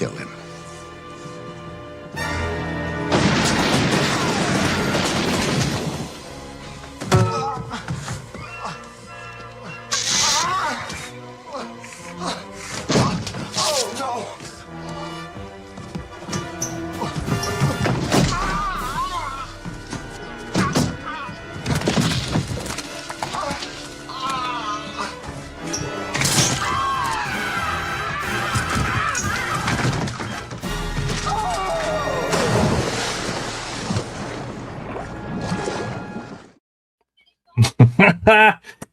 kill him.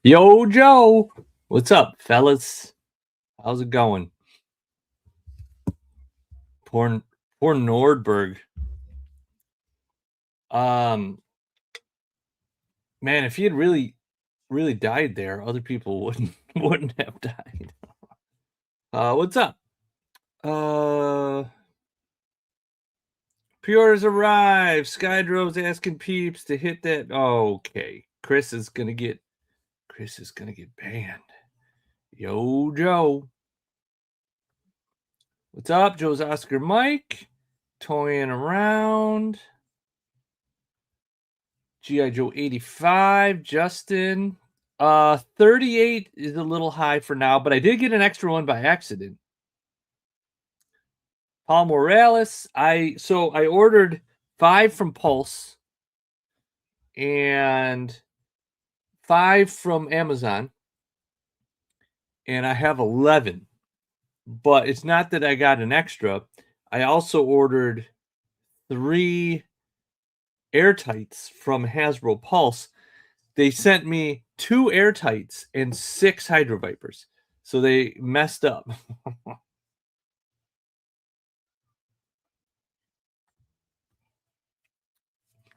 Yo, Joe. What's up, fellas? How's it going? Poor Nordberg. Man, if he had really died there, other people wouldn't have died. What's up? Pre-orders arrive. Skydrove's asking peeps to hit that. Okay. Chris is gonna get banned. Yo, Joe. What's up? Joe's Oscar Mike. Toying around. G.I. Joe 85. Justin. 38 is a little high for now, but I did get an extra one by accident. Paul Morales. I ordered 5 from Pulse and 5 from Amazon, and I have 11. But it's not that I got an extra. I also ordered 3 airtights from Hasbro Pulse. They sent me 2 airtights and 6 Hydro Vipers. So they messed up.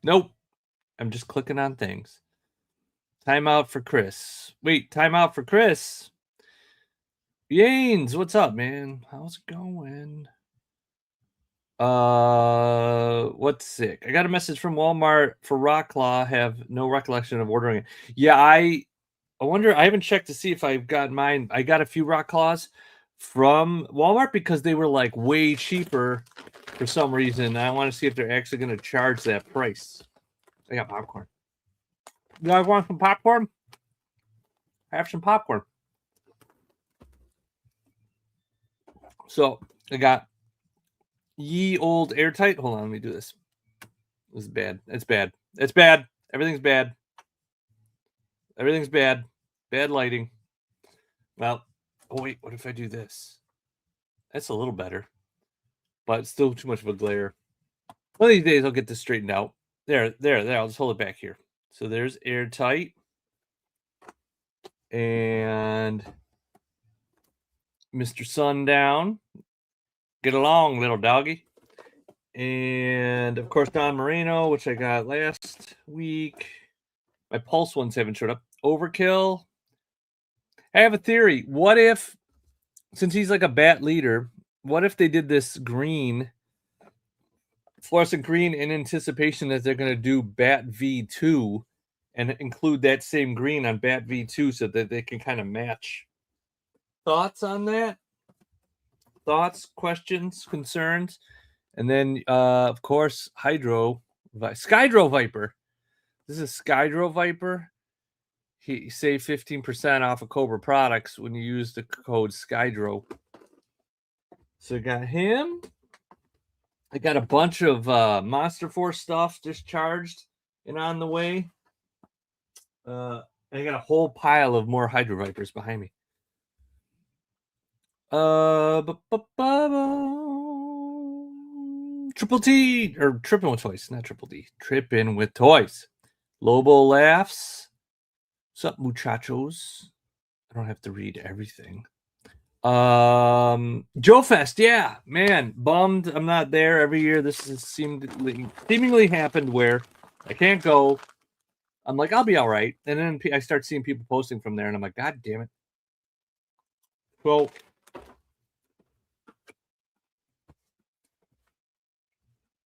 Nope. I'm just clicking on things. Timeout for Chris. Wait, timeout for Chris. Yanes, what's up, man? How's it going? What's sick? I got a message from Walmart for Rocklaw. Have no recollection of ordering it. Yeah, I wonder. I haven't checked to see if I've got mine. I got a few Rocklaws from Walmart because they were like way cheaper for some reason. I want to see if they're actually going to charge that price. I got popcorn. You guys want some popcorn? Have some popcorn. So I got ye old airtight. Hold on, let me do this. This is bad. It's bad. It's bad. Everything's bad. Everything's bad. Bad lighting. Well, oh wait, what if I do this? That's a little better, but it's still too much of a glare. One of these days I'll get this straightened out. There. I'll just hold it back here. So there's airtight. And Mr. Sundown. Get along, little doggy. And, of course, Don Marino, which I got last week. My Pulse ones haven't showed up. Overkill. I have a theory. What if, since he's like a bat leader, what if they did this green, fluorescent green, in anticipation that they're going to do Bat V2 and include that same green on Bat V2 so that they can kind of match? Thoughts on that? Thoughts, questions, concerns? And then, of course, Skydro Viper. This is Skydro Viper. He saved 15% off of Cobra products when you use the code Skydro. So I got him. I got a bunch of Monster Force stuff discharged and on the way. I got a whole pile of more Hydro Vipers behind me. Triple T, or Tripping with Toys, not Triple D. Tripping with Toys. Lobo laughs. What's up, muchachos? I don't have to read everything. Joe Fest, yeah, man, bummed I'm not there every year. This has seemingly happened where I can't go. I'm like, I'll be all right, and then I start seeing people posting from there, and I'm like, God damn it. Well,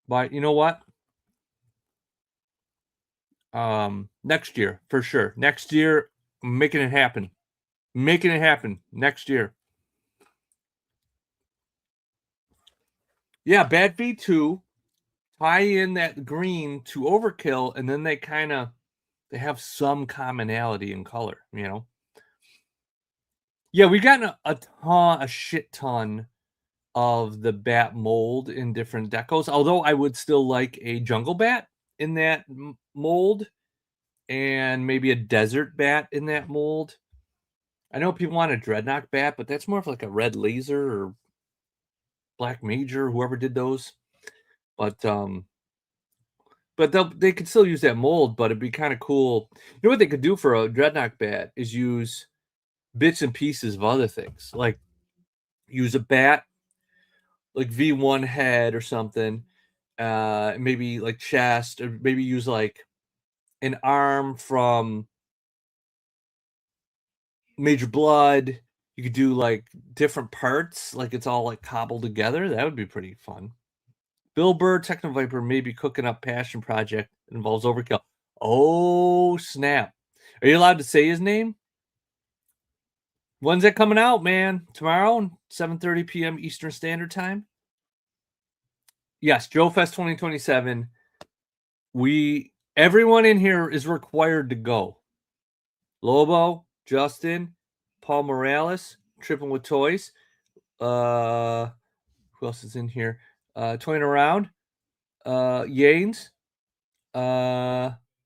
but you know what? Next year, for sure. Next year, I'm making it happen. Making it happen next year. Yeah, Bat V2, tie in that green to Overkill, and then they have some commonality in color, you know? Yeah, we've gotten a shit ton of the bat mold in different decos, although I would still like a jungle bat in that mold and maybe a desert bat in that mold. I know people want a dreadnought bat, but that's more of like a red laser or black major, whoever did those. But they could still use that mold, but it'd be kind of cool. You know what they could do for a dreadnought bat is use bits and pieces of other things, like use a bat, like V1 head or something, maybe like chest, or maybe use like an arm from Major Blood. You could do like different parts, like it's all like cobbled together. That would be pretty fun. Bill Burr, Techno Viper, may be cooking up passion project that involves overkill. Oh snap! Are you allowed to say his name? When's that coming out, man? Tomorrow, 7:30 p.m. Eastern Standard Time. Yes, Joe Fest 2027. Everyone in here is required to go. Lobo, Justin, Paul Morales, Tripping with Toys. Who else is in here? Toying Around. Yanes.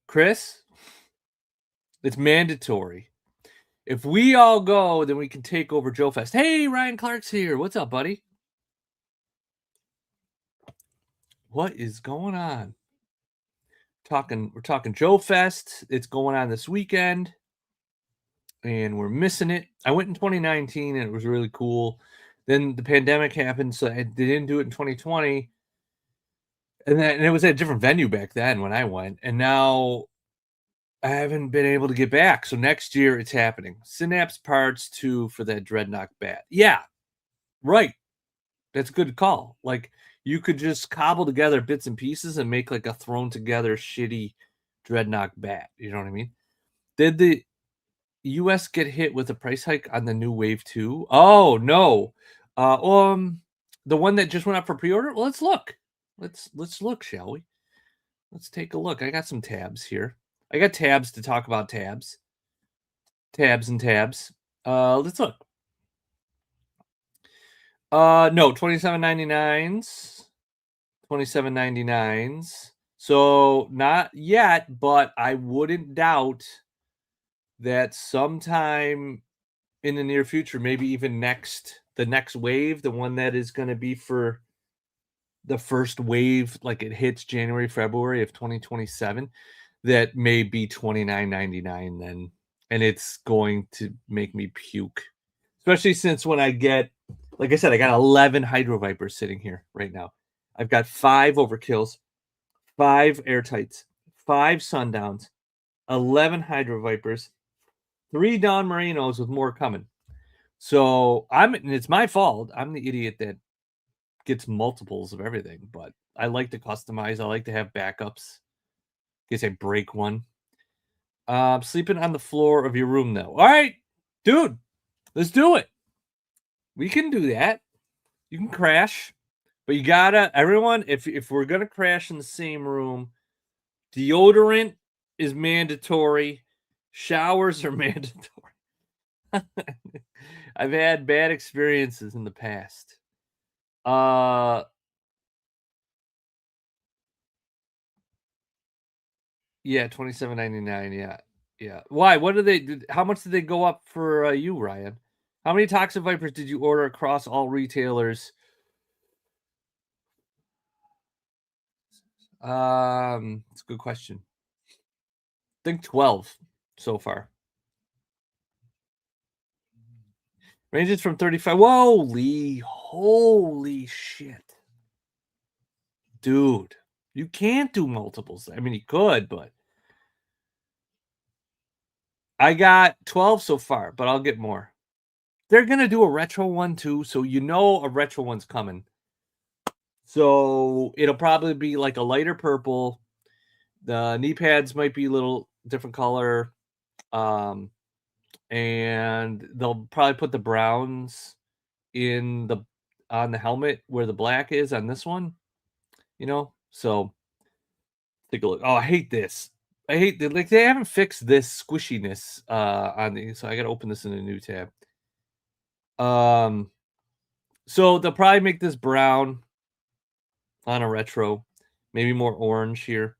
Chris. It's mandatory. If we all go, then we can take over Joe Fest. Hey, Ryan Clark's here. What's up, buddy? What is going on? We're talking Joe Fest. It's going on this weekend, and we're missing it. I went in 2019, and it was really cool. Then the pandemic happened, so they didn't do it in 2020. And it was at a different venue back then when I went, and now I haven't been able to get back. So next year it's happening. Synapse Parts 2 for that Dreadnought bat. Yeah, right. That's a good call. Like you could just cobble together bits and pieces and make like a thrown together shitty Dreadnought bat. You know what I mean? Did the US get hit with a price hike on the new Wave 2? Oh no. The one that just went up for pre-order? Well, let's look. Let's look, shall we? Let's take a look. I got some tabs here. I got tabs to talk about tabs. Tabs and tabs. Let's look. No, 27.99s. 27.99s. So not yet, but I wouldn't doubt that sometime in the near future, maybe even the next wave, the one that is going to be for the first wave, like it hits January, February of 2027, that may be 29.99 then. And it's going to make me puke. Especially since when I get, like I said, I got 11 Hydro Vipers sitting here right now. I've got 5 Overkills, 5 Airtights, 5 Sundowns, 11 Hydro Vipers, 3 Don Marinos with more coming. So and it's my fault. I'm the idiot that gets multiples of everything, but I like to customize. I like to have backups in case I break one. Sleeping on the floor of your room though. All right, dude, let's do it. We can do that. You can crash, but you gotta, everyone, if we're gonna crash in the same room, deodorant is mandatory. Showers are mandatory. I've had bad experiences in the past. Yeah, 27.99. Yeah, yeah. Why? What do they? How much did they go up for you, Ryan? How many Toxic Vipers did you order across all retailers? It's a good question. I think 12 so far. Ranges from 35. Holy shit. Dude, you can't do multiples. I mean, you could, but I got 12 so far, but I'll get more. They're going to do a retro one too, so you know a retro one's coming. So it'll probably be like a lighter purple. The knee pads might be a little different color. And they'll probably put the browns in on the helmet where the black is on this one, you know? So take a look. Oh, I hate this. I hate that, like, they haven't fixed this squishiness on the, so I gotta open this in a new tab. So they'll probably make this brown on a retro, maybe more orange here.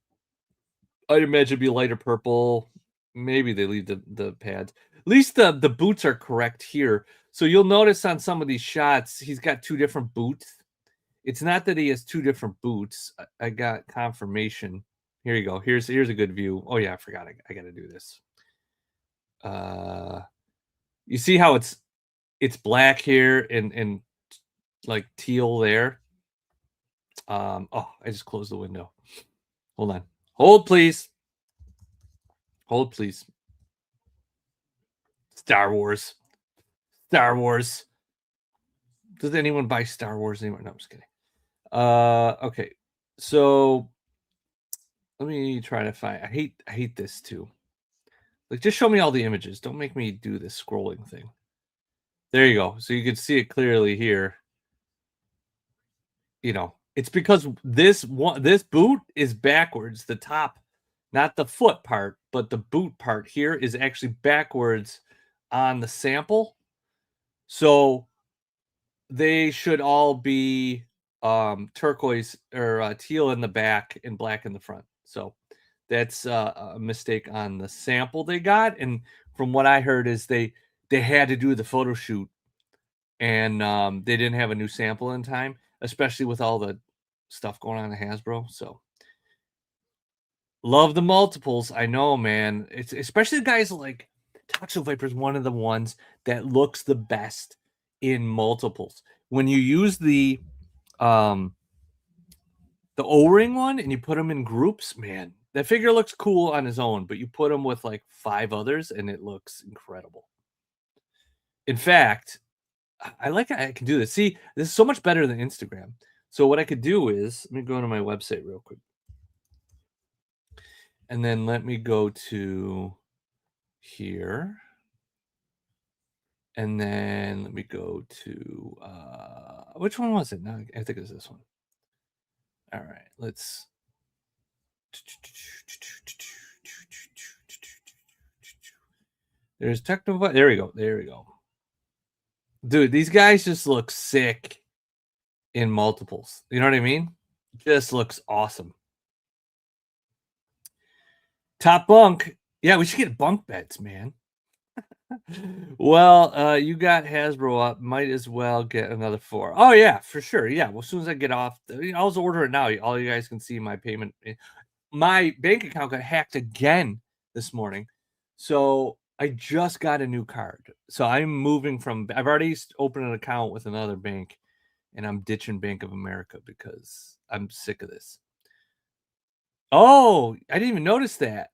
I'd imagine it'd be lighter purple. Maybe they leave the pads. At least the boots are correct here. So you'll notice on some of these shots, he's got two different boots. It's not that he has two different boots. I got confirmation. Here you go. Here's a good view. Oh yeah, I forgot. I got to do this. You see how it's black here and like teal there. Oh, I just closed the window. Hold on. Hold please. Hold please. Star Wars. Star Wars. Does anyone buy Star Wars anymore? No, I'm just kidding. Okay. So let me try to find. I hate this too. Like, just show me all the images. Don't make me do this scrolling thing. There you go. So you can see it clearly here. You know, it's because this boot is backwards. The top, not the foot part, but the boot part here is actually backwards on the sample. So they should all be turquoise or teal in the back and black in the front. So that's a mistake on the sample they got. And from what I heard is they had to do the photo shoot and they didn't have a new sample in time, especially with all the stuff going on at Hasbro. So love the multiples. I know, man. It's especially guys like Toxo Viper is one of the ones that looks the best in multiples. When you use the O-ring one and you put them in groups, man, that figure looks cool on his own, but you put them with like 5 others and it looks incredible. In fact, I like I can do this. See, this is so much better than Instagram. So what I could do is, let me go to my website real quick. And then let me go to here. And then let me go to, which one was it? No, I think it was this one. All right, let's. There's Techno. There we go. There we go. Dude, these guys just look sick in multiples. You know what I mean? Just looks awesome. Top bunk. Yeah, we should get bunk beds, man. Well, you got Hasbro up. Might as well get another 4. Oh yeah, for sure. Yeah. Well, as soon as I get off, I'll just order it now. All you guys can see my payment. My bank account got hacked again this morning, so I just got a new card. So I'm moving from. I've already opened an account with another bank, and I'm ditching Bank of America because I'm sick of this. Oh, I didn't even notice that.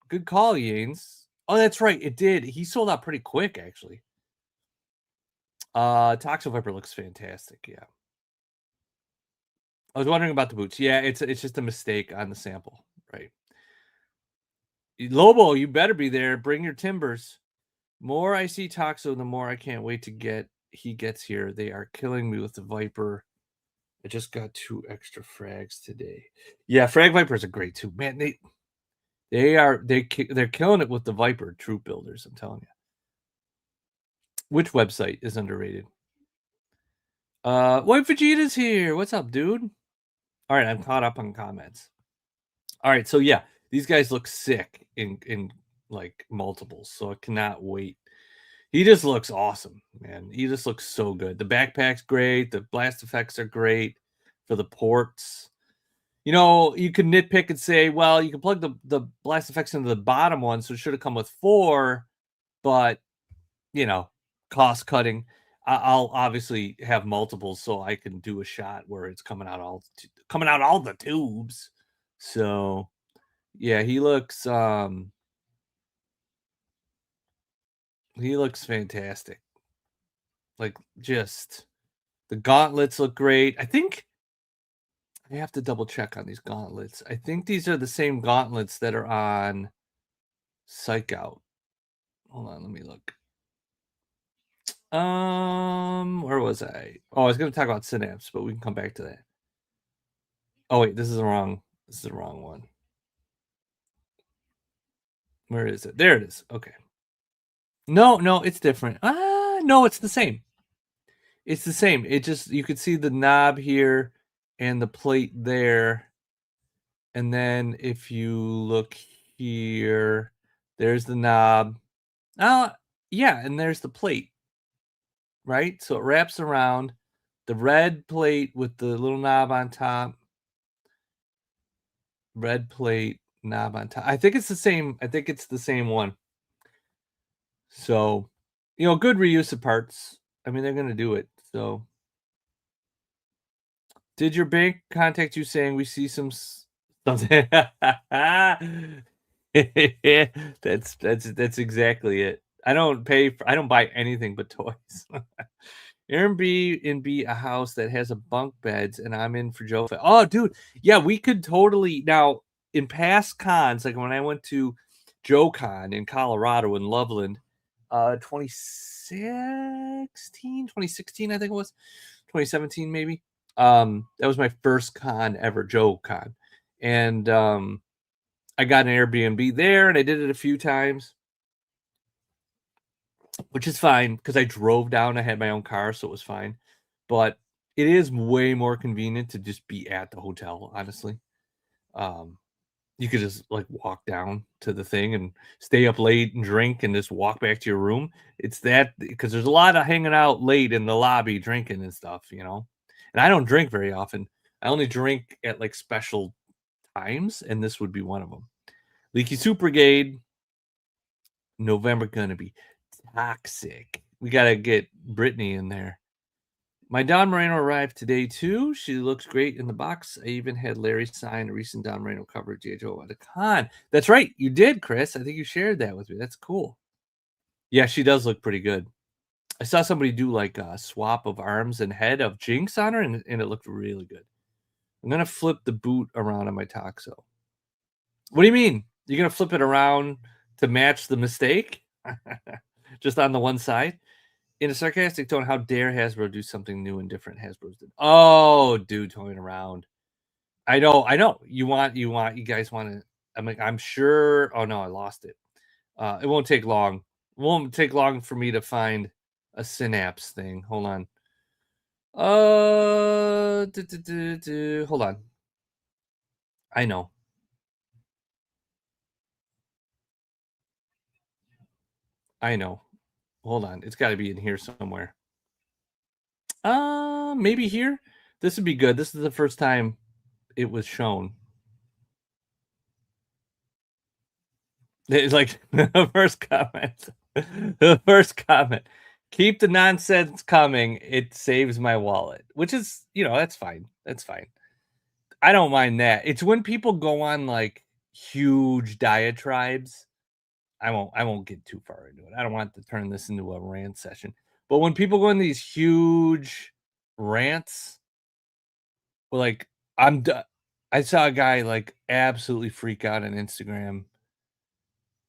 Good call, Yanes. Oh, that's right. It did. He sold out pretty quick, actually. Toxo Viper looks fantastic. Yeah. I was wondering about the boots. Yeah, it's just a mistake on the sample, right? Lobo, you better be there. Bring your timbers. More I see Toxo, the more I can't wait to get he gets here. They are killing me with the Viper. I just got 2 extra frags today. Yeah, Frag Vipers are great too. Man, they're killing it with the Viper troop builders, I'm telling you. Which website is underrated? White Vegeta's here. What's up, dude? All right, I'm caught up on comments. All right, so yeah, these guys look sick in like multiples, so I cannot wait. He just looks awesome, man. He just looks so good. The backpack's great. The blast effects are great for the ports. You know, you can nitpick and say, well, you can plug the blast effects into the bottom one, so it should have come with 4, but you know, cost cutting. I'll obviously have multiples so I can do a shot where it's coming out all the tubes. So yeah, he looks fantastic. Like, just the gauntlets look great. I think I have to double check on these gauntlets. I think these are the same gauntlets that are on Psych Out. Hold on, let me look. Where was I? Oh, I was going to talk about Synapse, but we can come back to that. Oh wait, this is the wrong one. Where is it? There it is. Okay. No, it's different. No, it's the same. It's the same. It just, you could see the knob here and the plate there. And then if you look here, there's the knob. Yeah, and there's the plate, right? So it wraps around the red plate with the little knob on top. Red plate, knob on top. I think it's the same. I think it's the same one. So, good reuse of parts. I mean, they're going to do it. So, did your bank contact you saying we see some something? That's exactly it. I don't buy anything but toys. Airbnb a house that has a bunk beds, and I'm in for Joe. Oh, dude, yeah, we could totally. Now, in past cons, like when I went to Joe Con in Colorado in Loveland, 2016, I think it was 2017, maybe. That was my first con ever, Joe Con, and I got an Airbnb there, and I did it a few times, which is fine because I drove down. I had my own car, so it was fine. But it is way more convenient to just be at the hotel, honestly. You could just like walk down to the thing and stay up late and drink and just walk back to your room. It's that, because there's a lot of hanging out late in the lobby drinking and stuff, And I don't drink very often. I only drink at like special times, and this would be one of them. Leaky Soup Brigade, November gonna be toxic. We gotta get Brittany in there. My Don Moreno arrived today too. She looks great in the box. I even had Larry sign a recent Don Moreno cover of J.J. at a con. That's right, you did, Chris. I think you shared that with me. That's cool. Yeah, she does look pretty good. I saw somebody do like a swap of arms and head of Jinx on her, and it looked really good. I'm gonna flip the boot around on my Toxo. What do you mean? You're gonna flip it around to match the mistake? Just on the one side? In a sarcastic tone, how dare Hasbro do something new and different? Hasbro's did. Oh, dude, toying around. I know. You guys want to. I'm sure. Oh no, I lost it. It won't take long. It won't take long for me to find a Synapse thing. Hold on. Hold on. I know. Hold on. It's got to be in here somewhere. Maybe here. This would be good. This is the first time it was shown. It's like the first comment. The first comment. Keep the nonsense coming. It saves my wallet, which is, that's fine. That's fine. I don't mind that. It's when people go on like huge diatribes. I won't get too far into it. I don't want to turn this into a rant session. But when people go in these huge rants, like I saw a guy like absolutely freak out on Instagram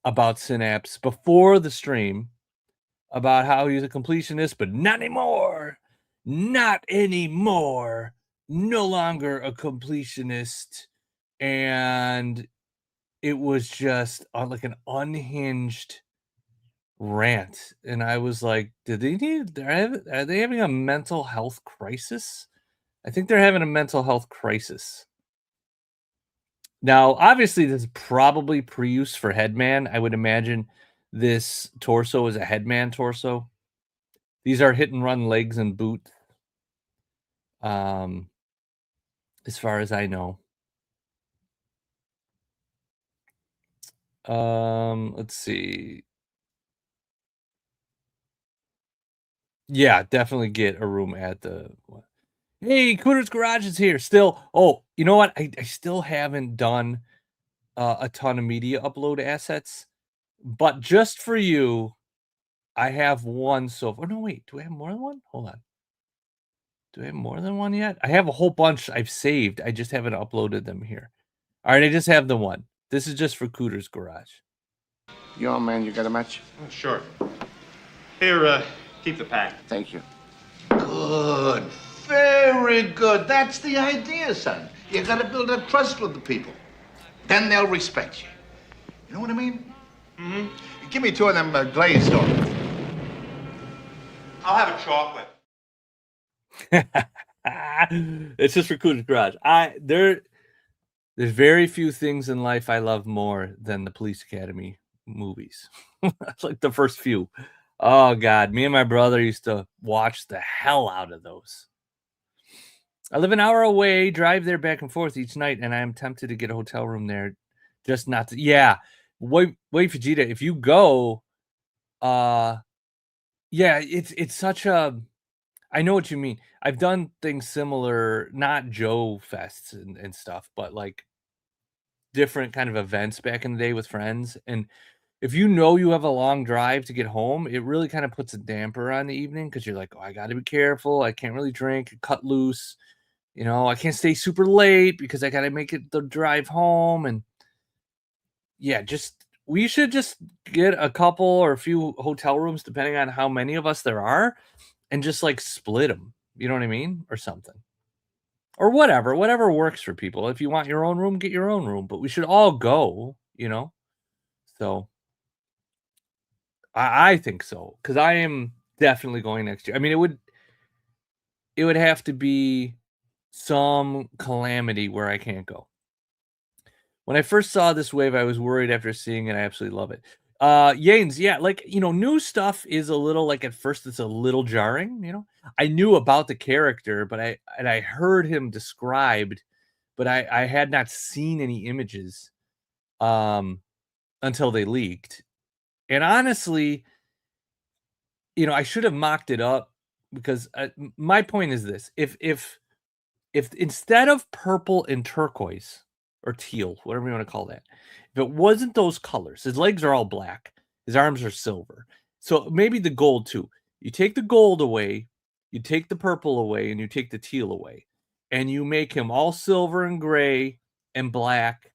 about Synapse before the stream, about how he's a completionist, but not anymore. Not anymore. No longer a completionist. And it was just like an unhinged rant. And I was like, are they having a mental health crisis? I think they're having a mental health crisis. Now, obviously, this is probably pre-use for Headman. I would imagine this torso is a Headman torso. These are hit and run legs and boot. As far as I know. Let's see. Yeah, definitely get a room at the. Hey, Cooter's Garage is here. Still, you know what? I still haven't done a ton of media upload assets, but just for you, I have one so far. Oh, no, wait. Do I have more than one? Hold on. Do I have more than one yet? I have a whole bunch I've saved. I just haven't uploaded them here. All right, I just have the one. This is just for Cooter's Garage. Yo, man, you got a match? Oh, sure. Here, Keep the pack. Thank you. Good. Very good. That's the idea, son. You gotta build a trust with the people. Then they'll respect you. You know what I mean? Mm-hmm. Give me two of them glazed donuts. I'll have a chocolate. It's just for Coolidge Garage. There's very few things in life I love more than the Police Academy movies. That's like the first few. Oh God, me and my brother used to watch the hell out of those. I live an hour away, drive there back and forth each night, and I am tempted to get a hotel room there, just not to. Yeah, wait, Vegeta. If you go, yeah, it's such a. I know what you mean. I've done things similar, not Joe Fests and stuff, but like different kind of events back in the day with friends. And if you know you have a long drive to get home, it really kind of puts a damper on the evening because you're like, oh, I got to be careful. I can't really drink, cut loose. You know, I can't stay super late because I got to make it the drive home. And yeah, we should just get a couple or a few hotel rooms, depending on how many of us there are, and just like split them. You know what I mean? Or something. Or whatever works for people. If you want your own room, get your own room. But we should all go, you know? So I think so. Because I am definitely going next year. I mean, it would have to be some calamity where I can't go. When I first saw this wave, I was worried. After seeing it, I absolutely love it. Yanes, yeah, like, you know, new stuff is a little like at first it's a little jarring, you know. I knew about the character, but I heard him described, but I had not seen any images until they leaked. And honestly, you know, I should have mocked it up because my point is this: if instead of purple and turquoise or teal, whatever you want to call that, if it wasn't those colors, his legs are all black, his arms are silver. So maybe the gold too. You take the gold away, you take the purple away, and you take the teal away, and you make him all silver and gray and black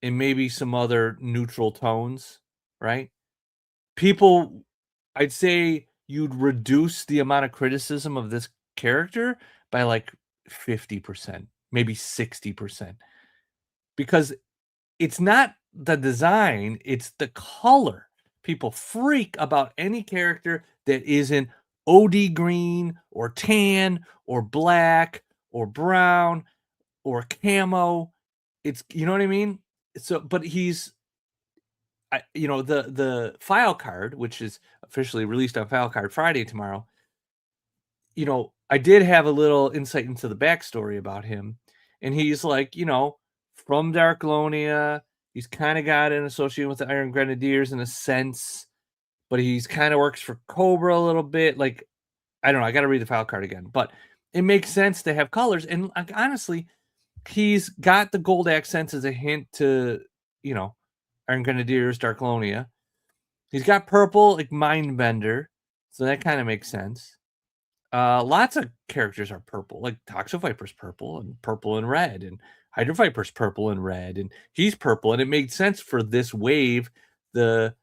and maybe some other neutral tones, right? People, I'd say you'd reduce the amount of criticism of this character by like 50%, maybe 60%. Because it's not the design, it's the color. People freak about any character that isn't OD green or tan or black or brown or camo. It's, you know what I mean? So, but he's, you know, the file card, which is officially released on File Card Friday tomorrow. You know, I did have a little insight into the backstory about him, and he's like, you know, from Darklonia. He's kind of got an association with the Iron Grenadiers in a sense, but he's kind of works for Cobra a little bit. Like, I don't know. I got to read the file card again, but it makes sense to have colors. And like, honestly, he's got the gold accents as a hint to, you know, Iron Grenadiers, Darklonia. He's got purple, like Mindbender, so that kind of makes sense. Lots of characters are purple, like Toxo Viper's purple and red, and Hydro Viper's purple and red, and he's purple, and it made sense for this wave. The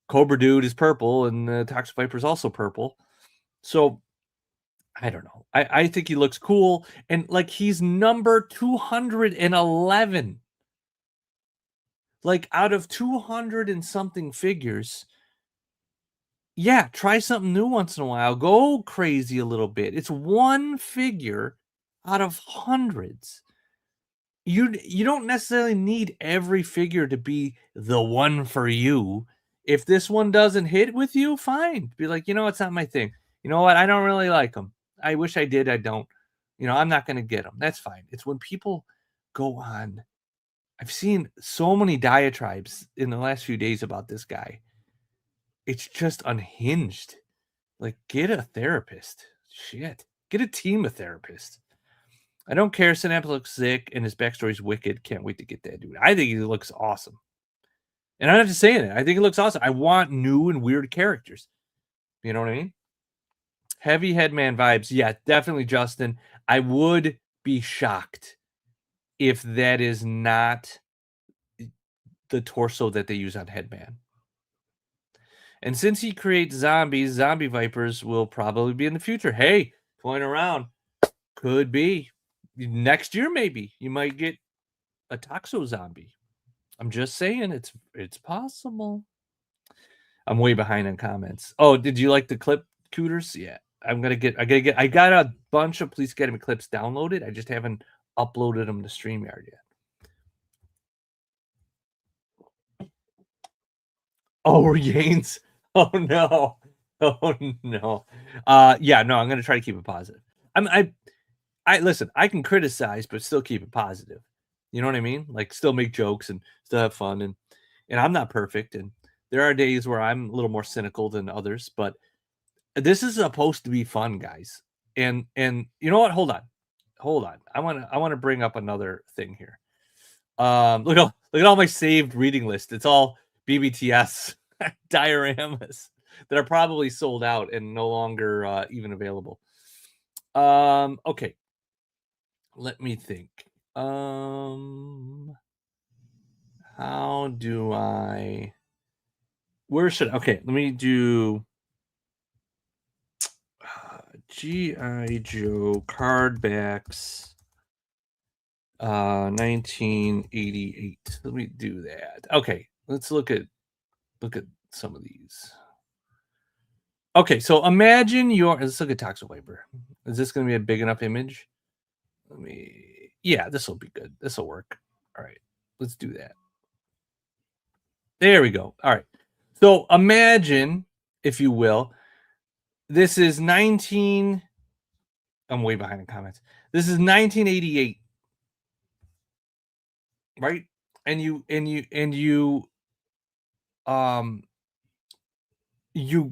Cobra dude is purple, and the Toxo Viper's also purple. So I don't know. I think he looks cool, and like he's number 211. Like out of 200 and something figures, yeah, try something new once in a while. Go crazy a little bit. It's one figure out of hundreds. You don't necessarily need every figure to be the one for you. If this one doesn't hit with you, fine. Be like, you know, it's not my thing. You know what? I don't really like them. I wish I did. I don't. You know, I'm not going to get them. That's fine. It's when people go on. I've seen so many diatribes in the last few days about this guy. It's just unhinged. Like, get a therapist. Shit. Get a team of therapists. I don't care. Synapse looks sick and his backstory's wicked. Can't wait to get that dude. I think he looks awesome. And I'm not just saying it. I think it looks awesome. I want new and weird characters. You know what I mean? Heavy Headman vibes. Yeah, definitely, Justin. I would be shocked if that is not the torso that they use on Headman. And since he creates zombies, zombie vipers will probably be in the future. Hey, toying around. Could be. Next year, maybe. You might get a toxo zombie. I'm just saying it's possible. I'm way behind on comments. Oh, did you like the clip, Cooters? Yeah. I got a bunch of Police Academy clips downloaded. I just haven't uploaded them to StreamYard yet. Oh, Gaines. Oh no. Oh no. Yeah, no, I'm gonna try to keep it positive. I listen, I can criticize, but still keep it positive. You know what I mean? Like still make jokes and still have fun and I'm not perfect and there are days where I'm a little more cynical than others, but this is supposed to be fun, guys. And you know what? Hold on. I want to bring up another thing here. Look at all my saved reading list. It's all BBTS dioramas that are probably sold out and no longer even available. Okay. Let me think. How do I okay, let me do G.I. Joe card backs 1988. Let me do that. Okay, let's look at some of these. Okay, so imagine let's look at Toxo Viper. Is this going to be a big enough image? Yeah, this will be good. This will work. All right, let's do that. There we go. All right. So imagine, if you will, this is I'm way behind in comments. This is 1988. Right? And you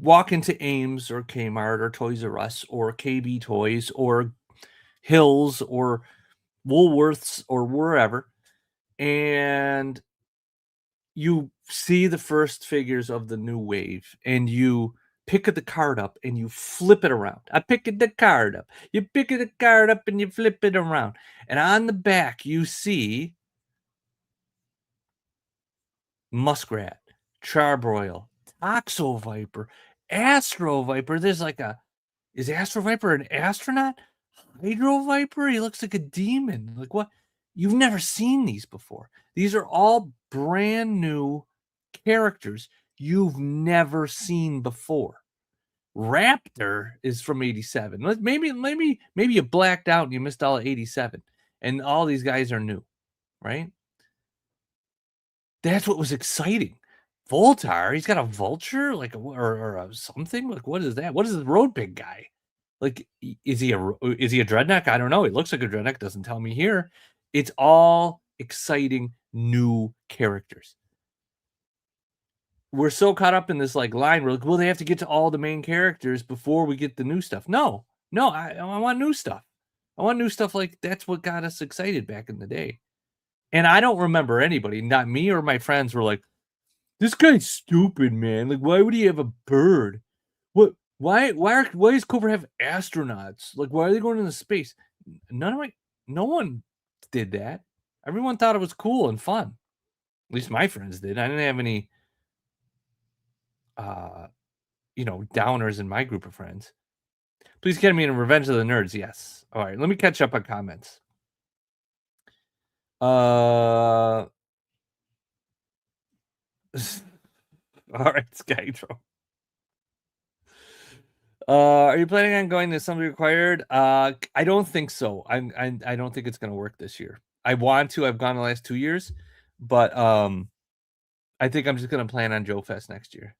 walk into Ames or Kmart or Toys R Us or KB Toys or Hills or Woolworths or wherever, and you see the first figures of the new wave and you pick the card up and you flip it around. I pick the card up. You pick the card up and you flip it around. And on the back, you see Muskrat, Charbroil, Toxo Viper, Astro Viper. There's like is Astro Viper an astronaut? Hydro Viper? He looks like a demon. Like what? You've never seen these before. These are all brand new characters you've never seen before. Raptor is from 87. Maybe you blacked out and you missed all of 87. And all these guys are new, right? That's what was exciting. Voltar, he's got a vulture, like or something. Like what is that? What is the road pig guy? Like is he a dreadnought? I don't know. He looks like a dreadnought. Doesn't tell me here. It's all exciting new characters. We're so caught up in this like line. We're like, well, they have to get to all the main characters before we get the new stuff. No, I want new stuff. I want new stuff. Like that's what got us excited back in the day. And I don't remember anybody, not me or my friends, were like, this guy's stupid, man. Like, why would he have a bird? What? Why does Cobra have astronauts? Like, why are they going into space? No one did that. Everyone thought it was cool and fun. At least my friends did. I didn't have any, downers in my group of friends. Please get me in Revenge of the Nerds. Yes. All right. Let me catch up on comments. All right, Skytro. Are you planning on going to Somebody Required? I don't think so. I don't think it's going to work this year. I want to. I've gone the last 2 years, but I think I'm just going to plan on Joe Fest next year.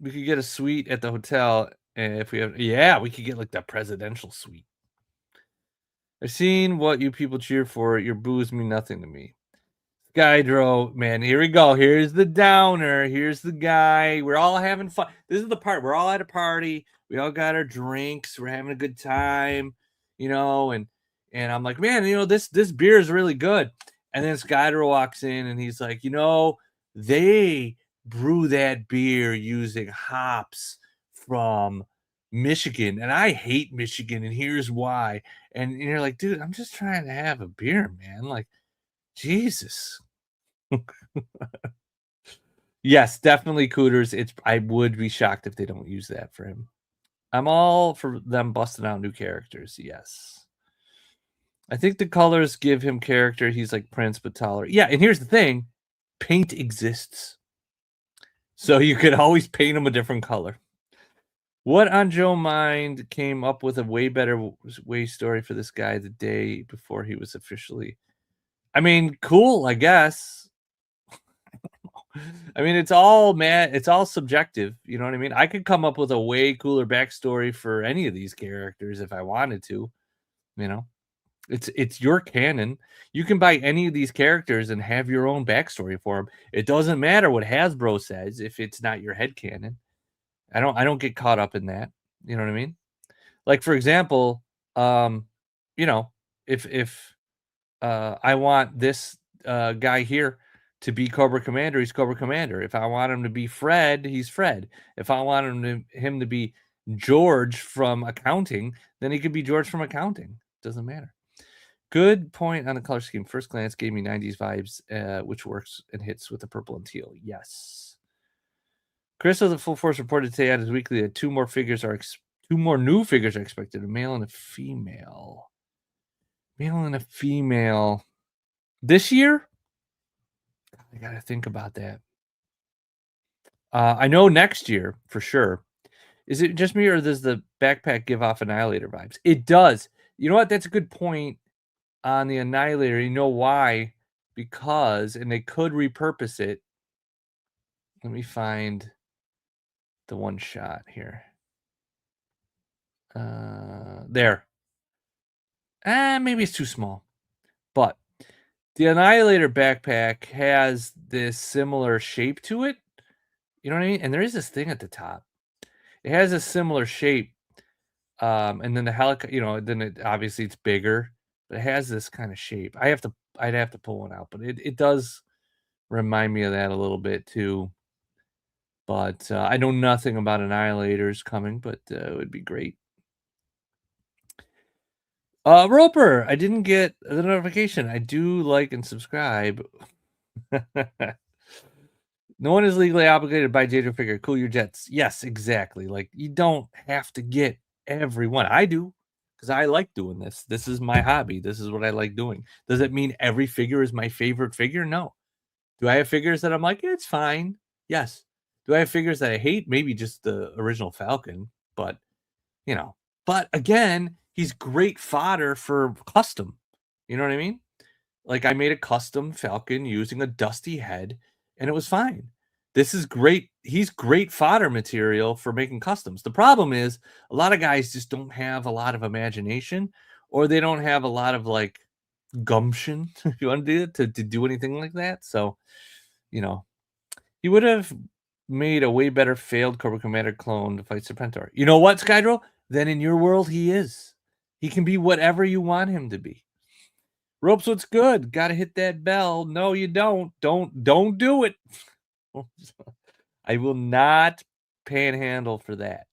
We could get a suite at the hotel if we have. Yeah, we could get like the presidential suite. I've seen what you people cheer for. Your boos mean nothing to me. Skydro, man, here we go. Here's the downer. Here's the guy. We're all having fun. This is the part. We're all at a party. We all got our drinks. We're having a good time, and I'm like, man, this beer is really good. And then Skydro walks in and he's like, they brew that beer using hops from Michigan, and I hate Michigan, and here's why. And you're like, dude, I'm just trying to have a beer, man. Like, Jesus. Yes, definitely Cooters. I would be shocked if they don't use that for him. I'm all for them busting out new characters. Yes. I think the colors give him character. He's like Prince, but taller. Yeah, and here's the thing. Paint exists. So you could always paint him a different color. What on Joe mind came up with a way better way story for this guy the day before he was officially... I mean, cool, I guess. I mean, it's all subjective. You know what I mean? I could come up with a way cooler backstory for any of these characters if I wanted to. You know, it's your canon. You can buy any of these characters and have your own backstory for them. It doesn't matter what Hasbro says if it's not your head canon. I don't get caught up in that. You know what I mean? Like for example, you know, if I want this guy here to be Cobra Commander, he's Cobra Commander. If I want him to be Fred, he's Fred. If I want him to be George from accounting, then he could be George from accounting. Doesn't matter. Good point on the color scheme. First glance gave me 90s vibes, which works and hits with the purple and teal. Yes. Chris of the Full Force reported today on his weekly that two more new figures are expected, a male and a female. Male and a female. This year? I gotta think about that. I know next year for sure. Is it just me or does the backpack give off Annihilator vibes? It does. You know what? That's a good point on the Annihilator. You know why? Because, and they could repurpose it. Let me find the one shot here. There. Maybe it's too small. But the Annihilator backpack has this similar shape to it. You know what I mean? And there is this thing at the top. It has a similar shape. And then the helicopter, you know, then obviously it's bigger, but it has this kind of shape. I'd have to pull one out, but it does remind me of that a little bit too. But I know nothing about Annihilators coming, but it would be great. Roper, I didn't get the notification. I do like and subscribe. No one is legally obligated to buy JoJo figure. Cool your jets. Yes, exactly. Like you don't have to get everyone. I do because I like doing this. This is my hobby. This is what I like doing. Does it mean every figure is my favorite figure? No. Do I have figures that I'm like, it's fine? Yes. Do I have figures that I hate? Maybe just the original Falcon, but you know. But again, he's great fodder for custom. You know what I mean? Like I made a custom Falcon using a dusty head and it was fine. This is great. He's great fodder material for making customs. The problem is a lot of guys just don't have a lot of imagination or they don't have a lot of like gumption if you want to do it to do anything like that. So, you know, he would have made a way better failed Cobra Commander clone to fight Serpentor. You know what, Skydro? Then in your world he is. He can be whatever you want him to be. Ropes, what's good? Got to hit that bell. No, you don't. Don't do it. I will not panhandle for that.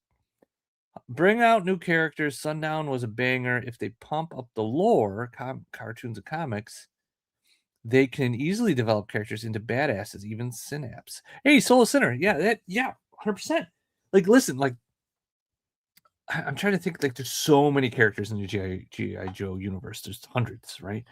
Bring out new characters. Sundown was a banger. If they pump up the lore, cartoons and comics, they can easily develop characters into badasses, even Synapse. Hey, Solo Sinner. Yeah, 100%. Like, listen, like, I'm trying to think, like, there's so many characters in the G.I. Joe universe. There's hundreds, right?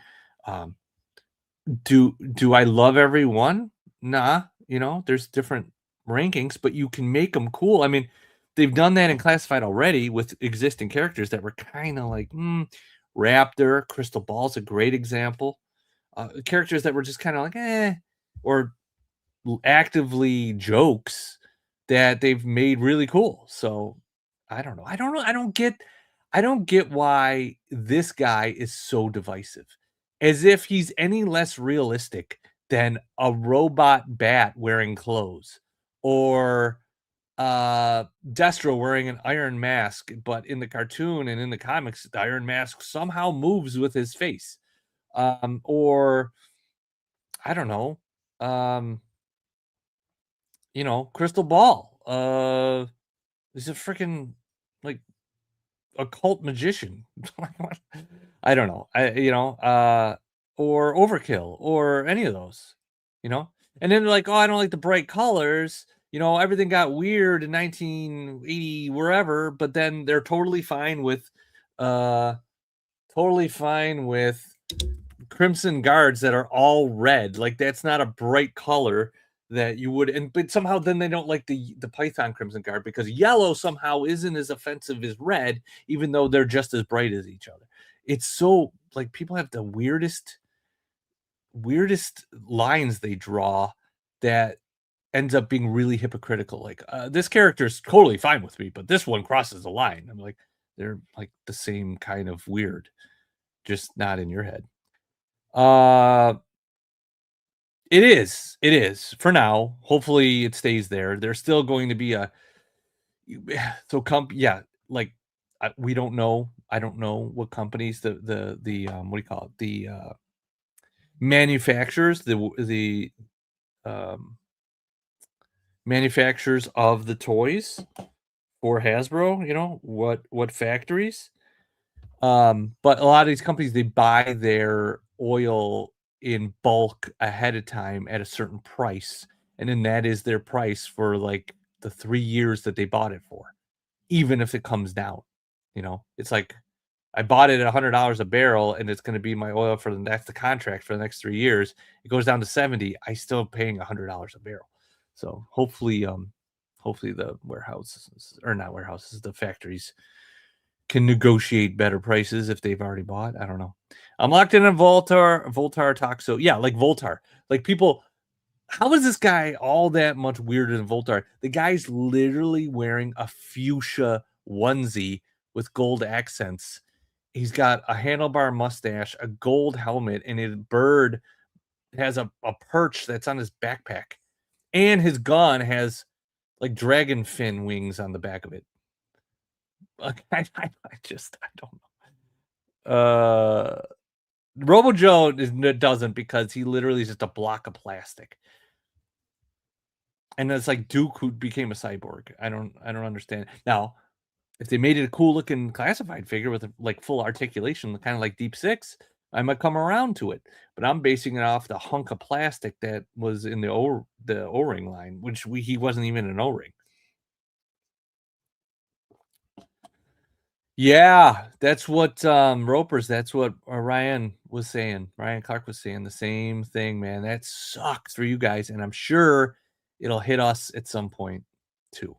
Do I love every one? Nah, you know, there's different rankings, but you can make them cool. I mean, they've done that in Classified already with existing characters that were kind of like, Raptor, Crystal Ball's a great example. Characters that were just kind of like, or actively jokes that they've made really cool. So I don't know. I don't get why this guy is so divisive. As if he's any less realistic than a robot bat wearing clothes or Destro wearing an iron mask, but in the cartoon and in the comics, the iron mask somehow moves with his face. Or I don't know. You know, Crystal Ball. He's a freaking like occult magician. I don't know. Or Overkill or any of those, you know. And then they're like, oh, I don't like the bright colors. You know, everything got weird in 1980, wherever, but then they're totally fine with Crimson Guards that are all red. Like, that's not a bright color that you would, but somehow then they don't like the Python Crimson Guard because yellow somehow isn't as offensive as red, even though they're just as bright as each other. It's so, like, people have the weirdest lines they draw that ends up being really hypocritical. Like, this character's totally fine with me, but this one crosses the line. I'm like, they're like the same kind of weird, just not in your head. It is for now. Hopefully it stays there. There's still going to be a like, we don't know. I don't know what companies what do you call it? The manufacturers, the manufacturers of the toys for Hasbro, you know, what factories. But a lot of these companies, they buy their oil in bulk ahead of time at a certain price, and then that is their price for like the 3 years that they bought it for, even if it comes down. You know, it's like, I bought it at $100 a barrel, and it's going to be my oil for the contract for the next 3 years. It goes down to 70. I still paying $100 a barrel. So hopefully the warehouses, or not warehouses, the factories can negotiate better prices if they've already bought. I don't know. I'm locked in on Voltar Toxo. Yeah, like Voltar. Like, people, how is this guy all that much weirder than Voltar? The guy's literally wearing a fuchsia onesie with gold accents. He's got a handlebar mustache, a gold helmet, and his bird has a perch that's on his backpack. And his gun has like dragon fin wings on the back of it. Like, I don't know. Robo Joe doesn't, because he literally is just a block of plastic. And it's like Duke, who became a cyborg. I don't understand. Now, if they made it a cool looking classified figure with like full articulation, kind of like Deep Six, I might come around to it. But I'm basing it off the hunk of plastic that was in the O-ring line, which he wasn't even an O-ring. Yeah, that's what Roper's. That's what Ryan was saying. Ryan Clark was saying the same thing, man. That sucks for you guys, and I'm sure it'll hit us at some point too.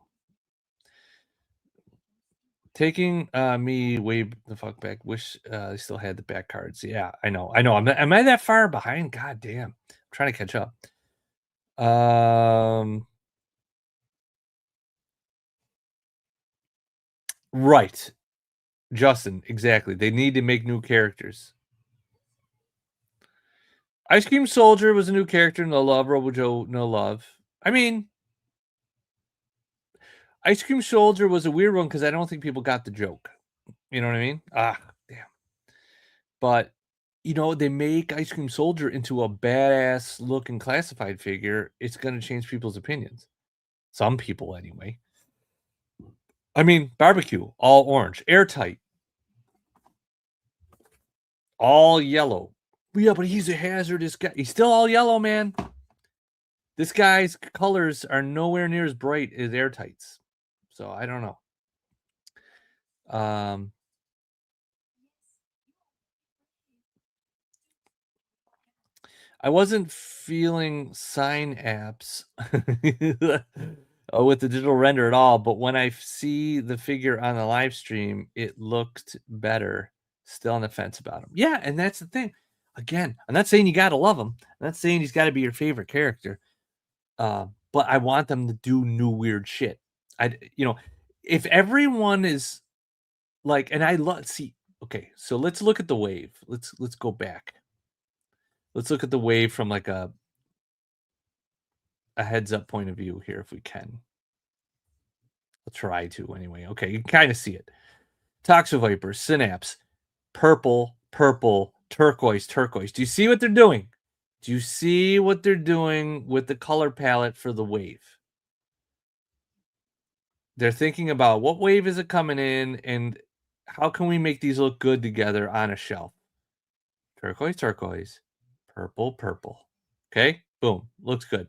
Taking me way the fuck back. Wish I still had the back cards. Yeah, I know. Am I that far behind? God damn. I'm trying to catch up. Right. Justin, exactly. They need to make new characters. Ice Cream Soldier was a new character. No love. Robo Joe, no love. I mean, Ice Cream Soldier was a weird one because I don't think people got the joke. You know what I mean? Ah, damn. But, you know, they make Ice Cream Soldier into a badass looking classified figure. It's going to change people's opinions. Some people, anyway. I mean, barbecue, all orange, airtight, all yellow. Yeah, but he's a hazardous guy. He's still all yellow, man. This guy's colors are nowhere near as bright as airtights. So I don't know. I wasn't feeling sign apps with the digital render at all, but when I see the figure on the live stream, it looked better. Still on the fence about him. Yeah, and that's the thing. Again, I'm not saying you got to love him. I'm not saying he's got to be your favorite character. But I want them to do new weird shit. If everyone is like, and okay, so let's look at the wave. Let's go back. Let's look at the wave from like a heads up point of view here, if we can. I'll try to anyway. Okay, you can kind of see it. Toxo Viper, Synapse, purple, turquoise. Do you see what they're doing? Do you see what they're doing with the color palette for the wave? They're thinking about what wave is it coming in, and how can we make these look good together on a shelf? Turquoise, purple. Okay? Boom. Looks good.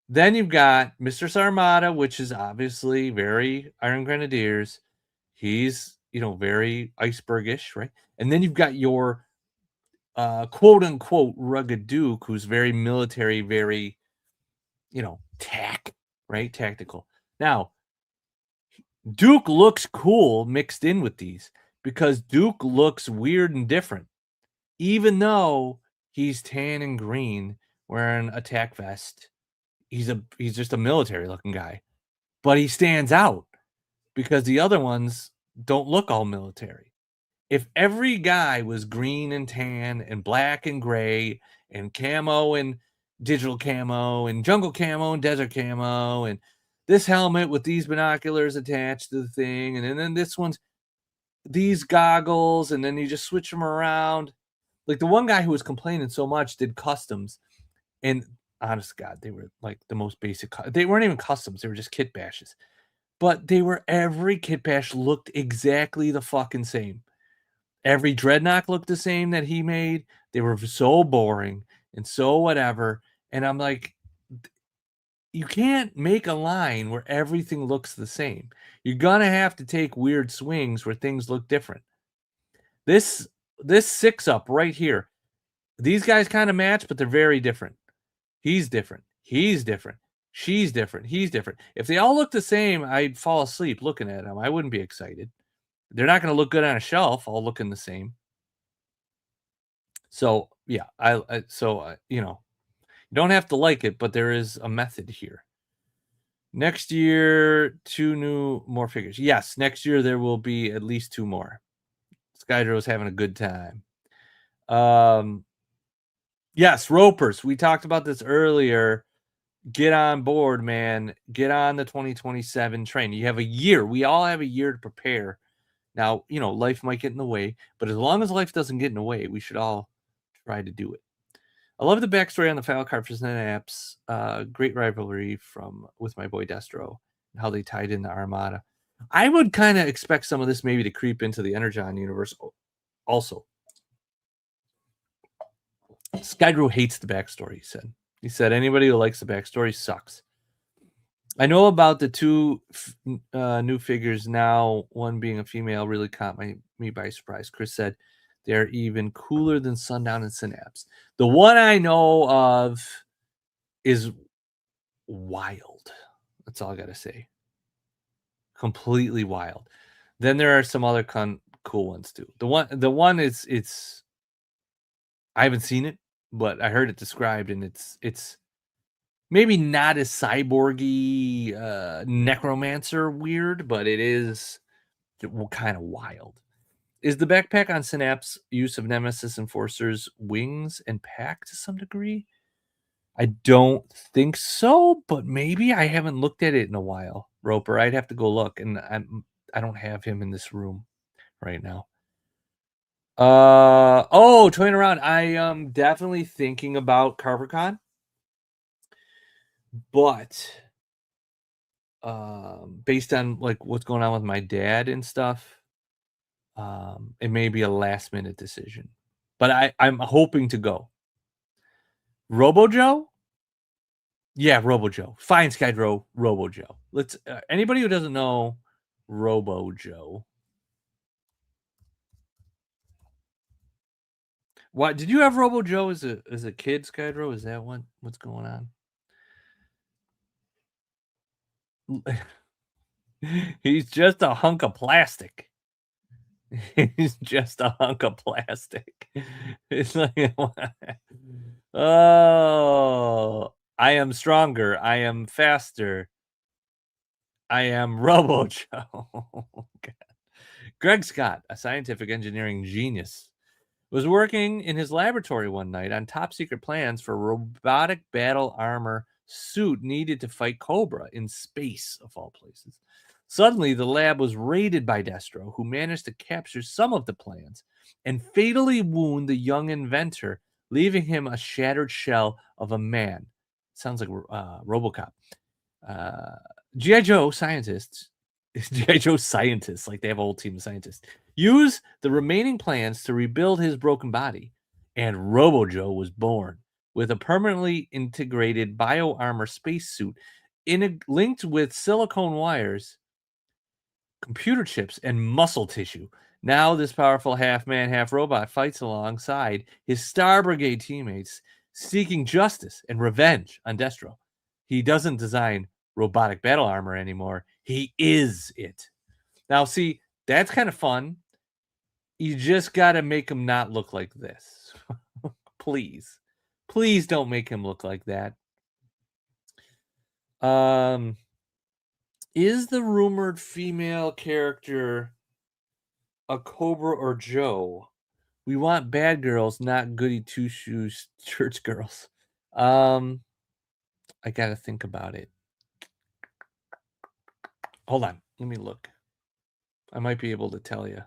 Then you've got Mistress Armada, which is obviously very Iron Grenadiers. He's, very icebergish, right? And then you've got your quote unquote rugged Duke, who's very military, very, right? Tactical. Now, Duke looks cool mixed in with these because Duke looks weird and different, even though he's tan and green wearing a tack vest. He's just a military looking guy, but he stands out because the other ones don't look all military. If every guy was green and tan and black and gray and camo and digital camo and jungle camo and desert camo and this helmet with these binoculars attached to the thing, and then this one's these goggles, and then you just switch them around. Like the one guy who was complaining so much did customs, and honest to God, they were like the most basic. They weren't even customs; they were just kit bashes. But every kit bash looked exactly the fucking same. Every dreadnought looked the same that he made. They were so boring and so whatever. And I'm like, you can't make a line where everything looks the same. You're gonna have to take weird swings where things look different. This 6-up right here, these guys kind of match, but they're very different. He's different. He's different. She's different. He's different. If they all look the same, I'd fall asleep looking at them. I wouldn't be excited. They're not going to look good on a shelf, all looking the same. So, yeah, you don't have to like it, but there is a method here. Next year, 2 more figures. Yes, next year there will be at least 2 more. Skydrow's having a good time. Yes, ropers. We talked about this earlier. Get on board, man. Get on the 2027 train. You have a year. We all have a year to prepare. Now, life might get in the way, but as long as life doesn't get in the way, we should all try to do it. I love the backstory on the file card for Synapse. Great rivalry with my boy Destro and how they tied in the Armada. I would kind of expect some of this maybe to creep into the Energon universe also. Skydrow hates the backstory, he said. He said anybody who likes the backstory sucks. I know about the 2 new figures now, one being a female really caught me by surprise. Chris said they're even cooler than Sundown and Synapse. The one I know of is wild. That's all I got to say. Completely wild. Then there are some other cool ones too. The one is I haven't seen it, but I heard it described, and it's maybe not as cyborgy necromancer weird, but it is kind of wild. Is the backpack on Synapse use of Nemesis Enforcer's wings and pack to some degree? I don't think so, but maybe. I haven't looked at it in a while, Roper. I'd have to go look, and I don't have him in this room right now. Toying around. I am definitely thinking about CarverCon, but based on like what's going on with my dad and stuff, it may be a last minute decision, but I'm hoping to go. Robo Joe? Yeah, Robo Joe. Fine, Skydrow, Robo Joe. Let's anybody who doesn't know Robo Joe. What did you have Robo Joe as a kid, Skydrow? Is that what's going on? He's just a hunk of plastic. He's just a hunk of plastic. It's like, oh, I am stronger. I am faster. I am Robo Joe. Greg Scott, a scientific engineering genius, was working in his laboratory one night on top secret plans for a robotic battle armor suit needed to fight Cobra in space, of all places. Suddenly, the lab was raided by Destro, who managed to capture some of the plans and fatally wound the young inventor, leaving him a shattered shell of a man. Sounds like RoboCop. G.I. Joe scientists, G.I. Joe scientists, like they have a whole team of scientists, use the remaining plans to rebuild his broken body, and Robo Joe was born. with a permanently integrated bio-armor spacesuit linked with silicone wires, computer chips, and muscle tissue. Now this powerful half-man, half-robot fights alongside his Star Brigade teammates, seeking justice and revenge on Destro. He doesn't design robotic battle armor anymore. He is it. Now, see, that's kind of fun. You just got to make him not look like this. Please. Please don't make him look like that. Is the rumored female character a Cobra or Joe? We want bad girls, not goody two-shoes church girls. I got to think about it. Hold on. Let me look. I might be able to tell you.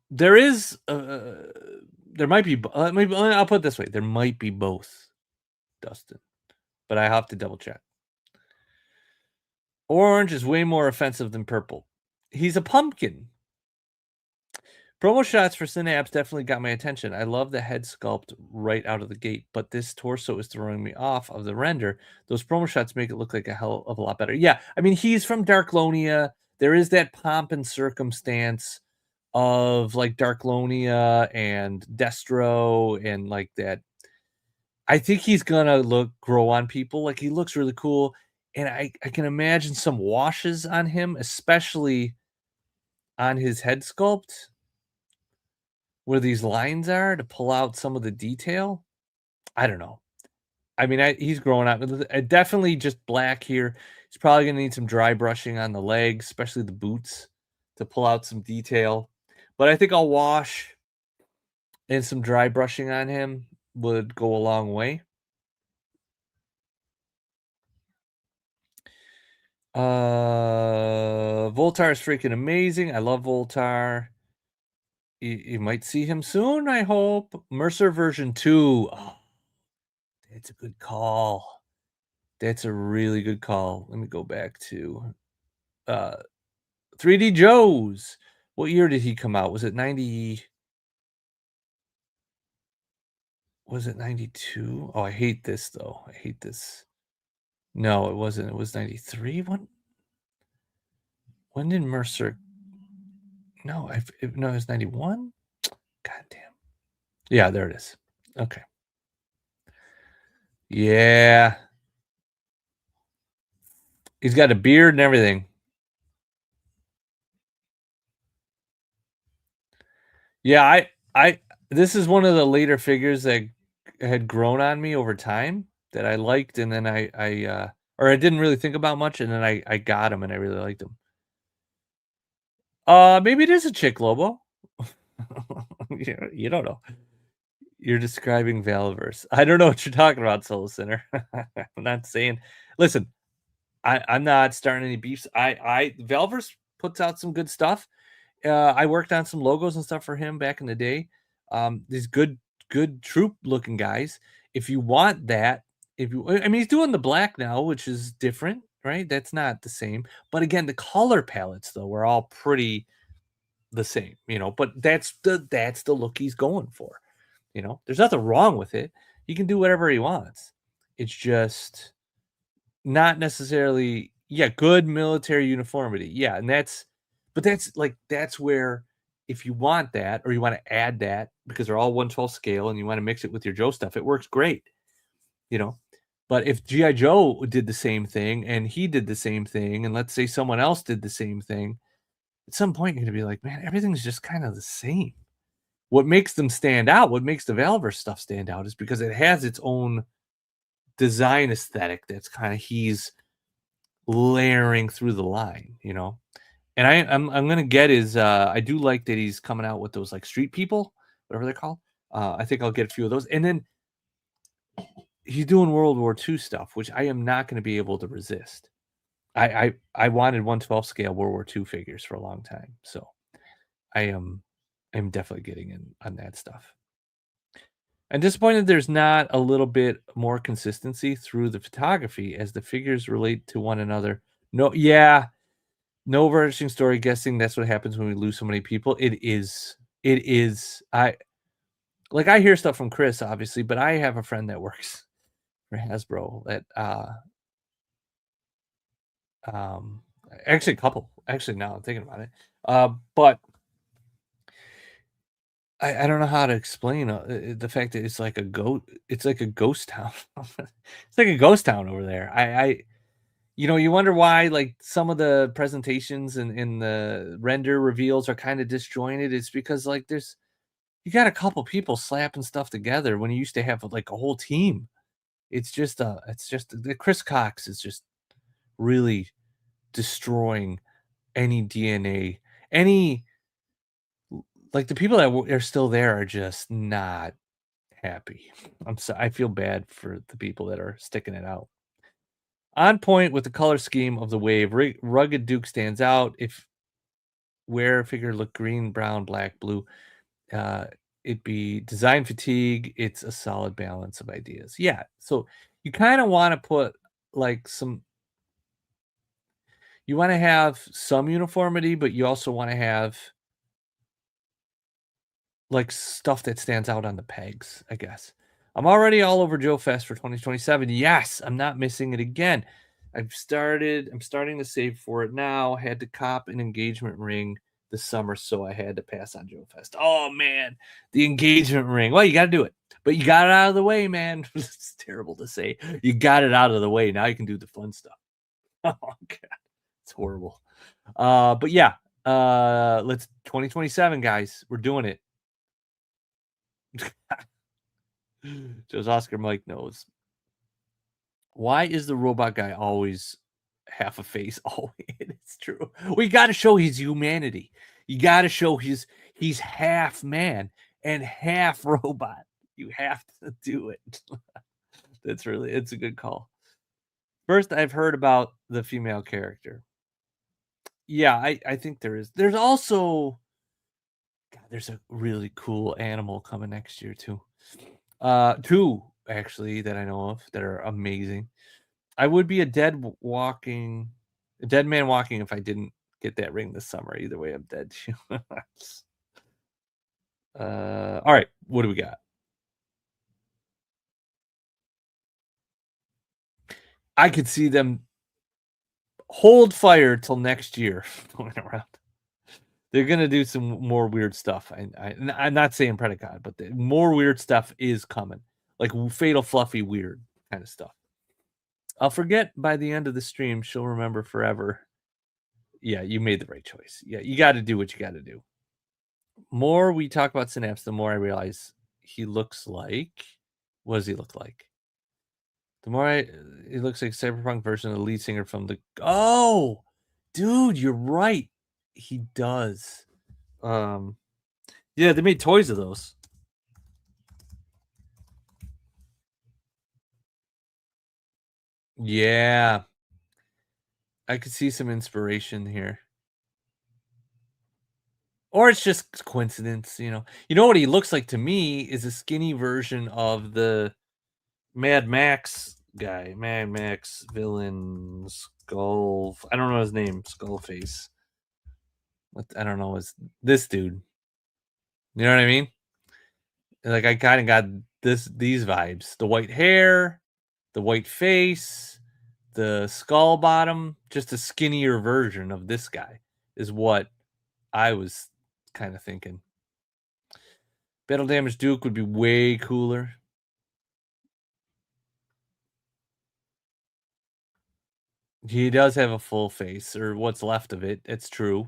There is... there might be... I'll put it this way. There might be both, Dustin. But I have to double check. Orange is way more offensive than purple. He's a pumpkin. Promo shots for Synapse definitely got my attention. I love the head sculpt right out of the gate, but this torso is throwing me off of the render. Those promo shots make it look like a hell of a lot better. Yeah, I mean, he's from Darklonia. There is that pomp and circumstance of like Darklonia and Destro and like that. I think he's gonna grow on people. Like, he looks really cool. And I can imagine some washes on him, especially on his head sculpt, where these lines are to pull out some of the detail. I don't know. I mean, he's growing up. Definitely just black here. He's probably going to need some dry brushing on the legs, especially the boots, to pull out some detail. But I think I'll wash and some dry brushing on him would go a long way. Voltar is freaking amazing. I love Voltar. You might see him soon, I hope. Mercer version 2. Oh, that's a good call. That's a really good call. Let me go back to 3D Joe's. What year did he come out? Was it 90? Was it 92? Oh, I hate this, though. I hate this. No, it wasn't. It was 93. When did Mercer... No, no, it was 91? God damn. Yeah, there it is. Okay. Yeah. He's got a beard and everything. Yeah, this is one of the later figures that had grown on me over time that I liked, and then I didn't really think about much, and then I got him and I really liked him. Maybe it is a chick, Lobo. You don't know. You're describing Valverse. I don't know what you're talking about, Soul Sinner. I'm not saying. Listen, I'm not starting any beefs. Valverse puts out some good stuff. I worked on some logos and stuff for him back in the day. These good troop looking guys. If you want that, I mean, he's doing the black now, which is different, right? That's not the same. But again, the color palettes though were all pretty the same, but that's the look he's going for. There's nothing wrong with it. He can do whatever he wants. It's just not necessarily, good military uniformity. Yeah, and that's where, if you want that or you want to add that because they're all 1/12 scale and you want to mix it with your Joe stuff, it works great. But if G.I. Joe did the same thing and he did the same thing, and let's say someone else did the same thing, at some point you're going to be like, man, everything's just kind of the same. What makes them stand out, what makes the Valverse stuff stand out, is because it has its own design aesthetic that's kind of he's layering through the line, And I'm gonna get his. I do like that he's coming out with those like street people, whatever they're called. I think I'll get a few of those, and then he's doing World War II stuff, which I am not going to be able to resist. I wanted 1/12 scale World War II figures for a long time, so I'm definitely getting in on that stuff. I'm disappointed there's not a little bit more consistency through the photography as the figures relate to one another. No overarching story. Guessing that's what happens when we lose so many people. It is. like I hear stuff from Chris, obviously, but I have a friend that works for Hasbro that actually a couple. Actually, now I'm thinking about it. But I don't know how to explain the fact that it's like a ghost town. It's like a ghost town over there. You wonder why like some of the presentations and the render reveals are kind of disjointed. It's because like you got a couple people slapping stuff together when you used to have like a whole team. It's just the Chris Cox is just really destroying any DNA, any like the people that are still there are just not happy. I feel bad for the people that are sticking it out. On point with the color scheme of the wave, rugged Duke stands out. If wear figure look green, brown, black, blue, uh, it be design fatigue. It's a solid balance of ideas. Yeah, so you kind of want to put like you want to have some uniformity, but you also want to have like stuff that stands out on the pegs, I guess. I'm already all over Joe Fest for 2027. Yes, I'm not missing it again. I'm starting to save for it now. Had to cop an engagement ring this summer, so I had to pass on Joe Fest. Oh man, the engagement ring. Well, you got to do it, but you got it out of the way, man. It's terrible to say. You got it out of the way. Now you can do the fun stuff. Oh god, it's horrible. But yeah, let's 2027, guys. We're doing it. Joe's Oscar Mike knows. Why is the robot guy always half a face? Always, it's true. We got to show his humanity. You got to show he's half man and half robot. You have to do it. It's a good call. First, I've heard about the female character. Yeah, I think there is. There's also, God, there's a really cool animal coming next year too. Two actually that I know of that are amazing. I would be a dead man walking if I didn't get that ring this summer. Either way, I'm dead. All right, what do we got? I could see them hold fire till next year going around. They're gonna do some more weird stuff. I'm not saying Predacon, but more weird stuff is coming, like Fatal Fluffy weird kind of stuff. I'll forget by the end of the stream. She'll remember forever. Yeah, you made the right choice. Yeah, you got to do what you got to do. More we talk about Synapse, the more I realize he looks like. What does he look like? He looks like cyberpunk version of the lead singer from the. Oh, dude, you're right. He does. Yeah, they made toys of those. Yeah, I could see some inspiration here. Or it's just coincidence, You know what he looks like to me is a skinny version of the Mad Max guy. Mad Max villain Skull. I don't know his name. Skullface. I don't know this dude. You know what I mean? Like I kind of got these vibes. The white hair, the white face, the skull bottom, just a skinnier version of this guy is what I was kind of thinking. Battle Damage Duke would be way cooler. He does have a full face, or what's left of it. It's true.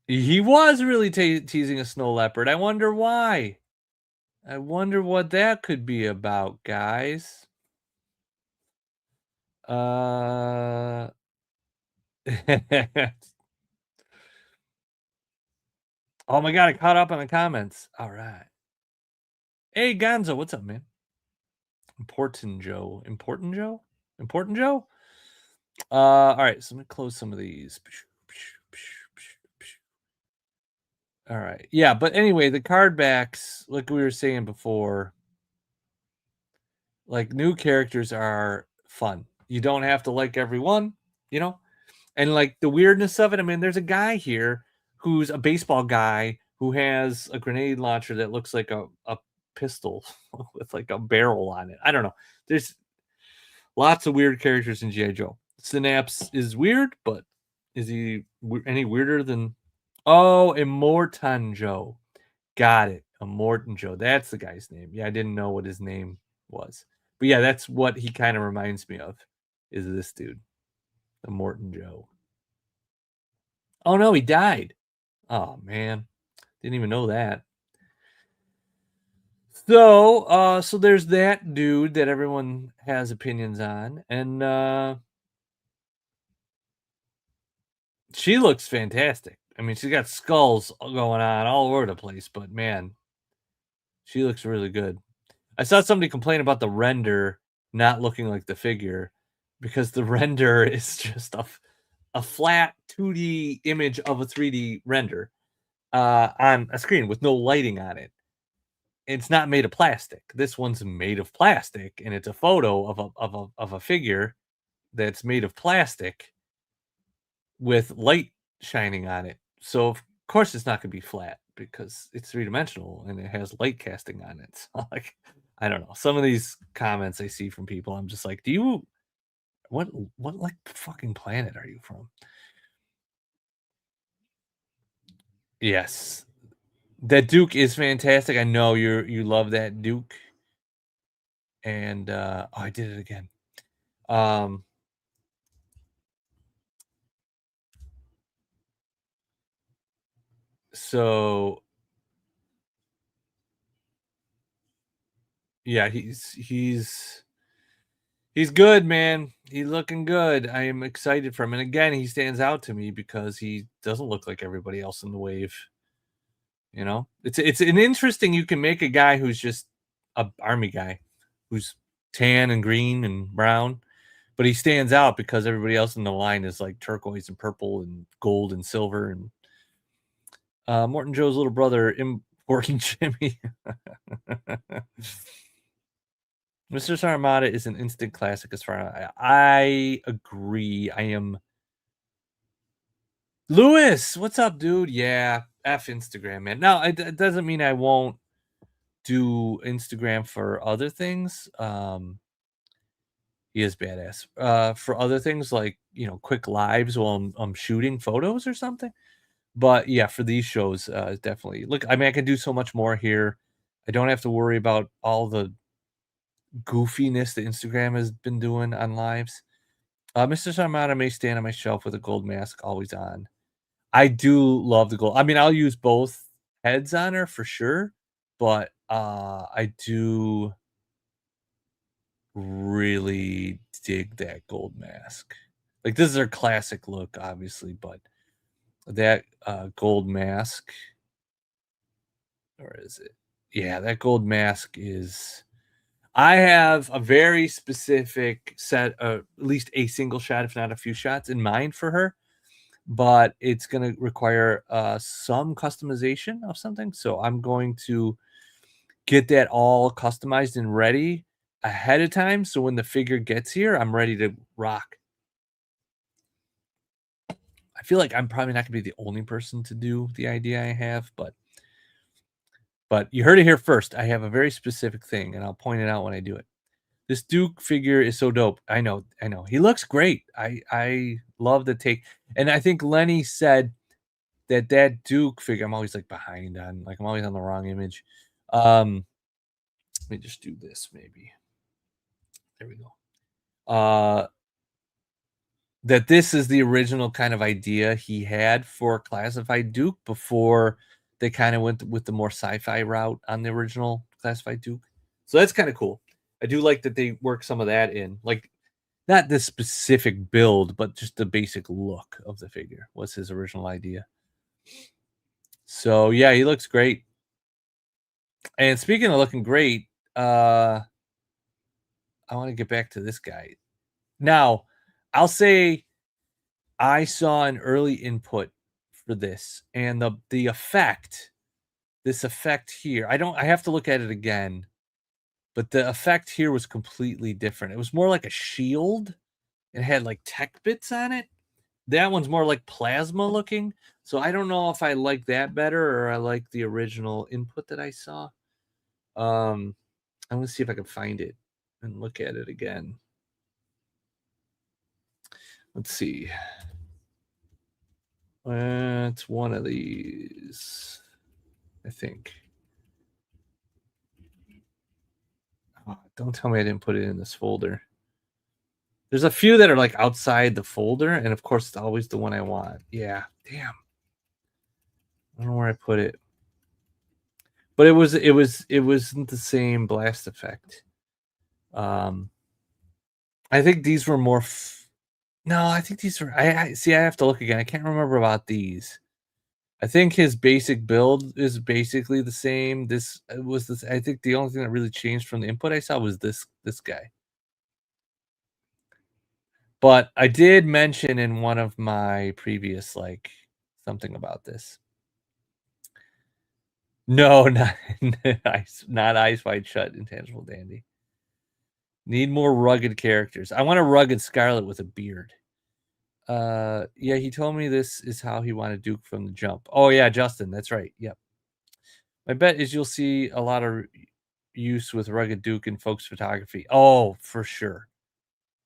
He was really teasing a snow leopard. I wonder why. I wonder what that could be about, guys. Oh my god, I caught up on the comments. All right. Hey Gonzo, what's up, man? Important Joe. All right, so let me close some of these. All right. Yeah, but anyway, the card backs, like we were saying before, like new characters are fun. You don't have to like everyone, And like the weirdness of it, I mean, there's a guy here who's a baseball guy who has a grenade launcher that looks like a pistol with like a barrel on it. I don't know. There's lots of weird characters in G.I. Joe. Synapse is weird, but is he any weirder than... Oh, Immortan Joe. Got it. Immortan Joe. That's the guy's name. Yeah, I didn't know what his name was. But yeah, that's what he kind of reminds me of, is this dude. Immortan Joe. Oh no, he died. Oh man. Didn't even know that. So there's that dude that everyone has opinions on, and she looks fantastic. I mean, she's got skulls going on all over the place, but man, she looks really good. I saw somebody complain about the render not looking like the figure because the render is just a flat 2D image of a 3D render on a screen with no lighting on it. It's not made of plastic. This one's made of plastic, and it's a photo of a figure that's made of plastic with light shining on it. So of course it's not going to be flat because it's three-dimensional and it has light casting on it. So like, I don't know. Some of these comments I see from people, I'm just like, do you what like fucking planet are you from? Yes. That Duke is fantastic. I know you love that Duke. And oh, I did it again. So yeah, he's good, man. He's looking good. I am excited for him. And again, he stands out to me because he doesn't look like everybody else in the wave. You know, it's an interesting. You can make a guy who's just a army guy, who's tan and green and brown, but he stands out because everybody else in the line is like turquoise and purple and gold and silver. And Morton Joe's little brother, Important Jimmy. Mr. Armada is an instant classic as far as I agree. I am Lewis. What's up, dude? Yeah, F Instagram, man. Now it doesn't mean I won't do Instagram for other things. He is badass. For other things like quick lives while I'm shooting photos or something. But yeah, for these shows, definitely. Look, I mean, I can do so much more here. I don't have to worry about all the goofiness that Instagram has been doing on lives. Mr. Sarmata may stand on my shelf with a gold mask always on. I do love the gold. I mean, I'll use both heads on her for sure, but I do really dig that gold mask. Like, this is her classic look, obviously, but that gold mask, or is it? Yeah, that gold mask is... I have a very specific set, at least a single shot, if not a few shots in mind for her, but it's going to require some customization of something. So I'm going to get that all customized and ready ahead of time. So when the figure gets here, I'm ready to rock. I feel like I'm probably not going to be the only person to do the idea I have, but you heard it here first. I have a very specific thing, and I'll point it out when I do it. This Duke figure is so dope. I know. He looks great. I love the take. And I think Lenny said that Duke figure, I'm always like behind on, like I'm always on the wrong image. Let me just do this maybe. There we go. That this is the original kind of idea he had for Classified Duke before they kind of went with the more sci-fi route on the original Classified Duke. So that's kind of cool. I do like that they work some of that in, like not this specific build, but just the basic look of the figure was his original idea. So yeah, he looks great. And speaking of looking great, I want to get back to this guy. Now, I'll say I saw an early input for this, and the effect, this effect here, I have to look at it again, but the effect here was completely different. It was more like a shield. It had like tech bits on it. That one's more like plasma looking. So I don't know if I like that better or I like the original input that I saw. I'm going to see if I can find it and look at it again. Let's see. It's one of these, I think. Oh, don't tell me I didn't put it in this folder. There's a few that are like outside the folder, and of course it's always the one I want. Yeah, damn. I don't know where I put it. But it wasn't the same blast effect. I think these were more no, I think these were I see I have to look again. I can't remember about these. I think his basic build is basically the same. This was this. I think the only thing that really changed from the input I saw was this guy. But I did mention in one of my previous like something about this. No, not not Eyes Wide Shut, Intangible Dandy. Need more rugged characters. I want a rugged Scarlet with a beard. Yeah, he told me this is how he wanted Duke from the jump. Oh yeah, Justin, that's right. Yep. My bet is you'll see a lot of use with rugged Duke in folks photography. Oh, for sure,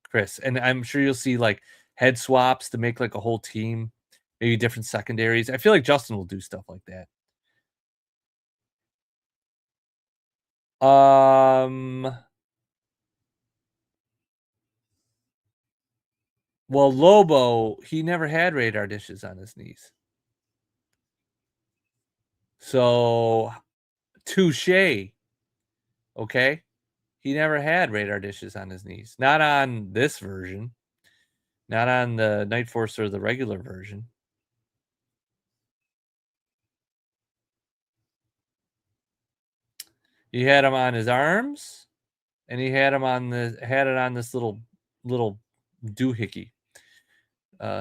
Chris. And I'm sure you'll see like head swaps to make like a whole team, maybe different secondaries. I feel like Justin will do stuff like that. Well, Lobo, he never had radar dishes on his knees. So, touche. Okay. He never had radar dishes on his knees. Not on this version. Not on the Night Force or the regular version. He had him on his arms, and he had him on it on this little doohickey.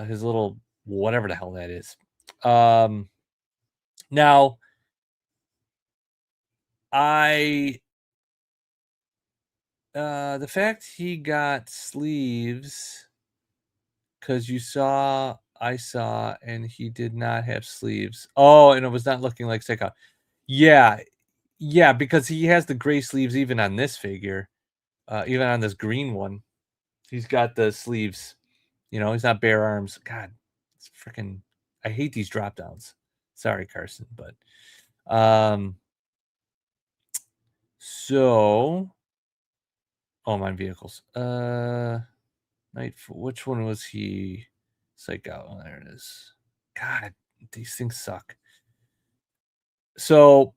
His little whatever the hell that is. Now the fact he got sleeves because I saw, and he did not have sleeves. Oh, and it was not looking like Seika. Yeah, because he has the gray sleeves even on this figure, even on this green one. He's got the sleeves. You know, he's not bare arms. God, it's freaking. I hate these drop downs. Sorry, Carson, but so. Oh, my vehicles. Which one was he? Psych out. Oh, there it is. God, these things suck. So,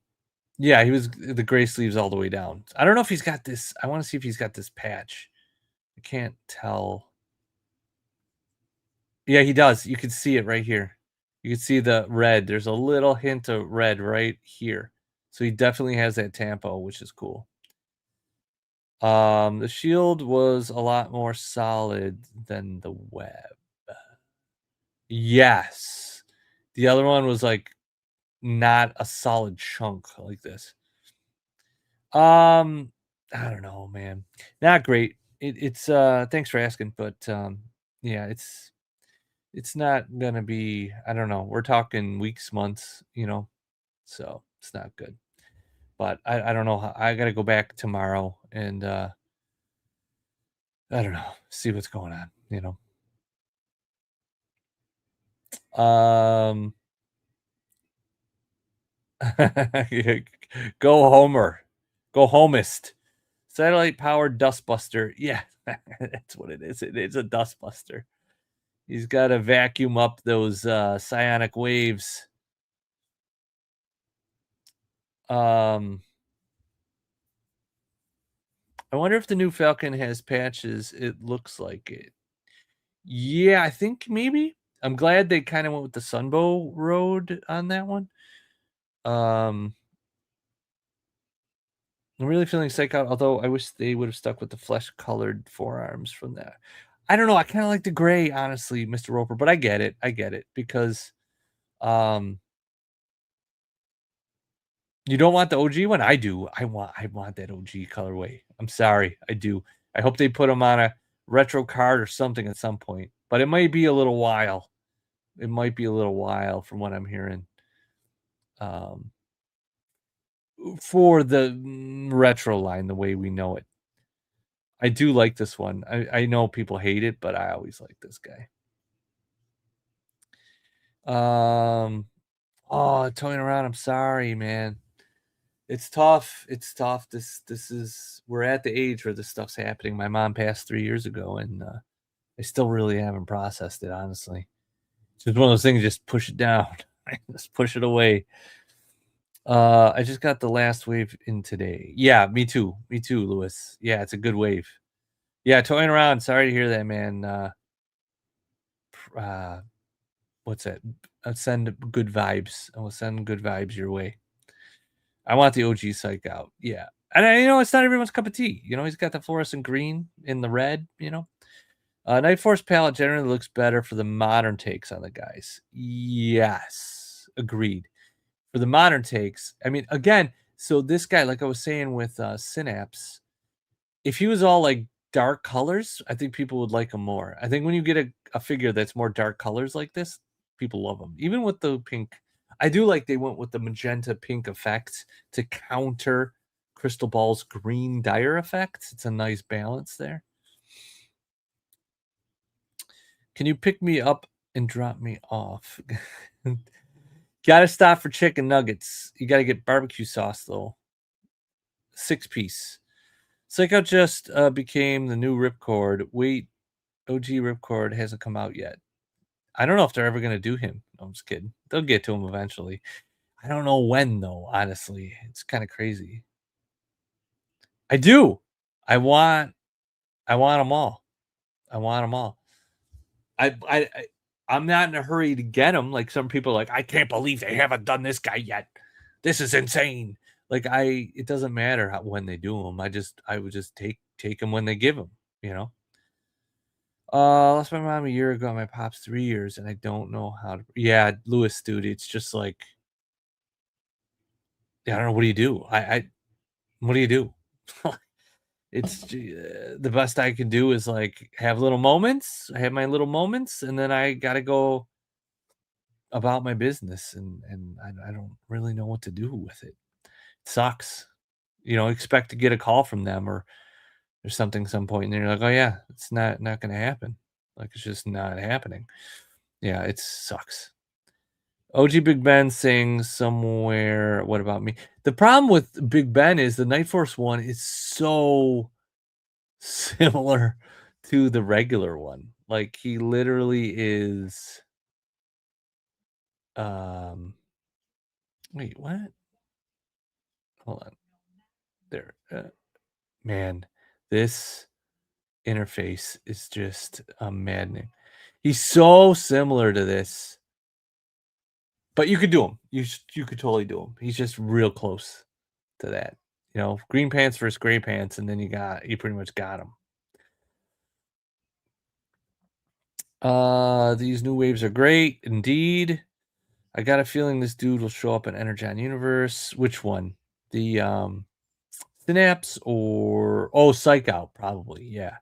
yeah, he was the gray sleeves all the way down. I don't know if he's got this. I want to see if he's got this patch. I can't tell. Yeah, he does. You can see it right here. You can see the red. There's a little hint of red right here. So he definitely has that tampo, which is cool. The shield was a lot more solid than the web. Yes. The other one was like not a solid chunk like this. I don't know, man. Not great. It's thanks for asking, but yeah, it's not gonna be, I don't know. We're talking weeks, months, you know. So it's not good. But I don't know how, I gotta go back tomorrow and I don't know, see what's going on, you know. Go Homer. Go Homist. Satellite powered dustbuster. Yeah, that's what it is. It's a dustbuster. He's got to vacuum up those psionic waves. I wonder if the new Falcon has patches. It looks like it. Yeah, I think maybe. I'm glad they kind of went with the Sunbow road on that one. I'm really feeling psych out, although I wish they would have stuck with the flesh-colored forearms from that. I don't know. I kind of like the gray, honestly, Mr. Roper, but I get it. Because you don't want the OG one? I do. I want that OG colorway. I'm sorry. I do. I hope they put them on a retro card or something at some point, but it might be a little while. It might be a little while from what I'm hearing. For the retro line, the way we know it. I do like this one. I know people hate it, but I always like this guy. Toying around. I'm sorry, man. It's tough. It's tough. This is, we're at the age where this stuff's happening. My mom passed 3 years ago, and I still really haven't processed it, honestly. It's just one of those things, just push it down. Just push it away. I just got the last wave in today. Yeah, me too. Me too, Lewis. Yeah, it's a good wave. Yeah, toying around. Sorry to hear that, man. What's that? I'll send good vibes. I will send good vibes your way. I want the OG psych out. Yeah. And it's not everyone's cup of tea. He's got the fluorescent green in the red, Night Force palette generally looks better for the modern takes on the guys. Yes. Agreed. For the modern takes, I mean, again, so this guy, like I was saying with Synapse, if he was all like dark colors, I think people would like him more. I think when you get a figure that's more dark colors like this, people love him. Even with the pink, I do like they went with the magenta pink effect to counter Crystal Ball's green dire effect. It's a nice balance there. Can you pick me up and drop me off? Gotta stop for chicken nuggets. You gotta get barbecue sauce though. 6-piece. Psycho just became the new Ripcord. Wait, OG Ripcord hasn't come out yet. I don't know if they're ever gonna do him. No, I'm just kidding. They'll get to him eventually. I don't know when though. Honestly, it's kind of crazy. I do. I want them all. I want them all. I'm not in a hurry to get them. Like some people are like, I can't believe they haven't done this guy yet. This is insane. Like it doesn't matter when they do them. I would just take them when they give them, Lost my mom a year ago. My pop's 3 years, and I don't know how to. Yeah, Lewis, dude, it's just like, I don't know. What do you do? What do you do? It's the best I can do is like have little moments. I have my little moments, and then I got to go about my business, and I don't really know what to do with it. It sucks. Expect to get a call from them or something some point, and then you're like, oh yeah, it's not going to happen. Like it's just not happening. Yeah, it sucks. OG Big Ben sings somewhere. What about me? The problem with Big Ben is the Night Force one is so similar to the regular one. Like he literally is. Wait, what? Hold on. There. Man, this interface is just maddening. He's so similar to this. But you could do him. You could totally do him. He's just real close to that. Green pants versus gray pants, and then you pretty much got him. These new waves are great, indeed. I got a feeling this dude will show up in Energon Universe. Which one? The Synapse or Psych Out, probably. Yeah.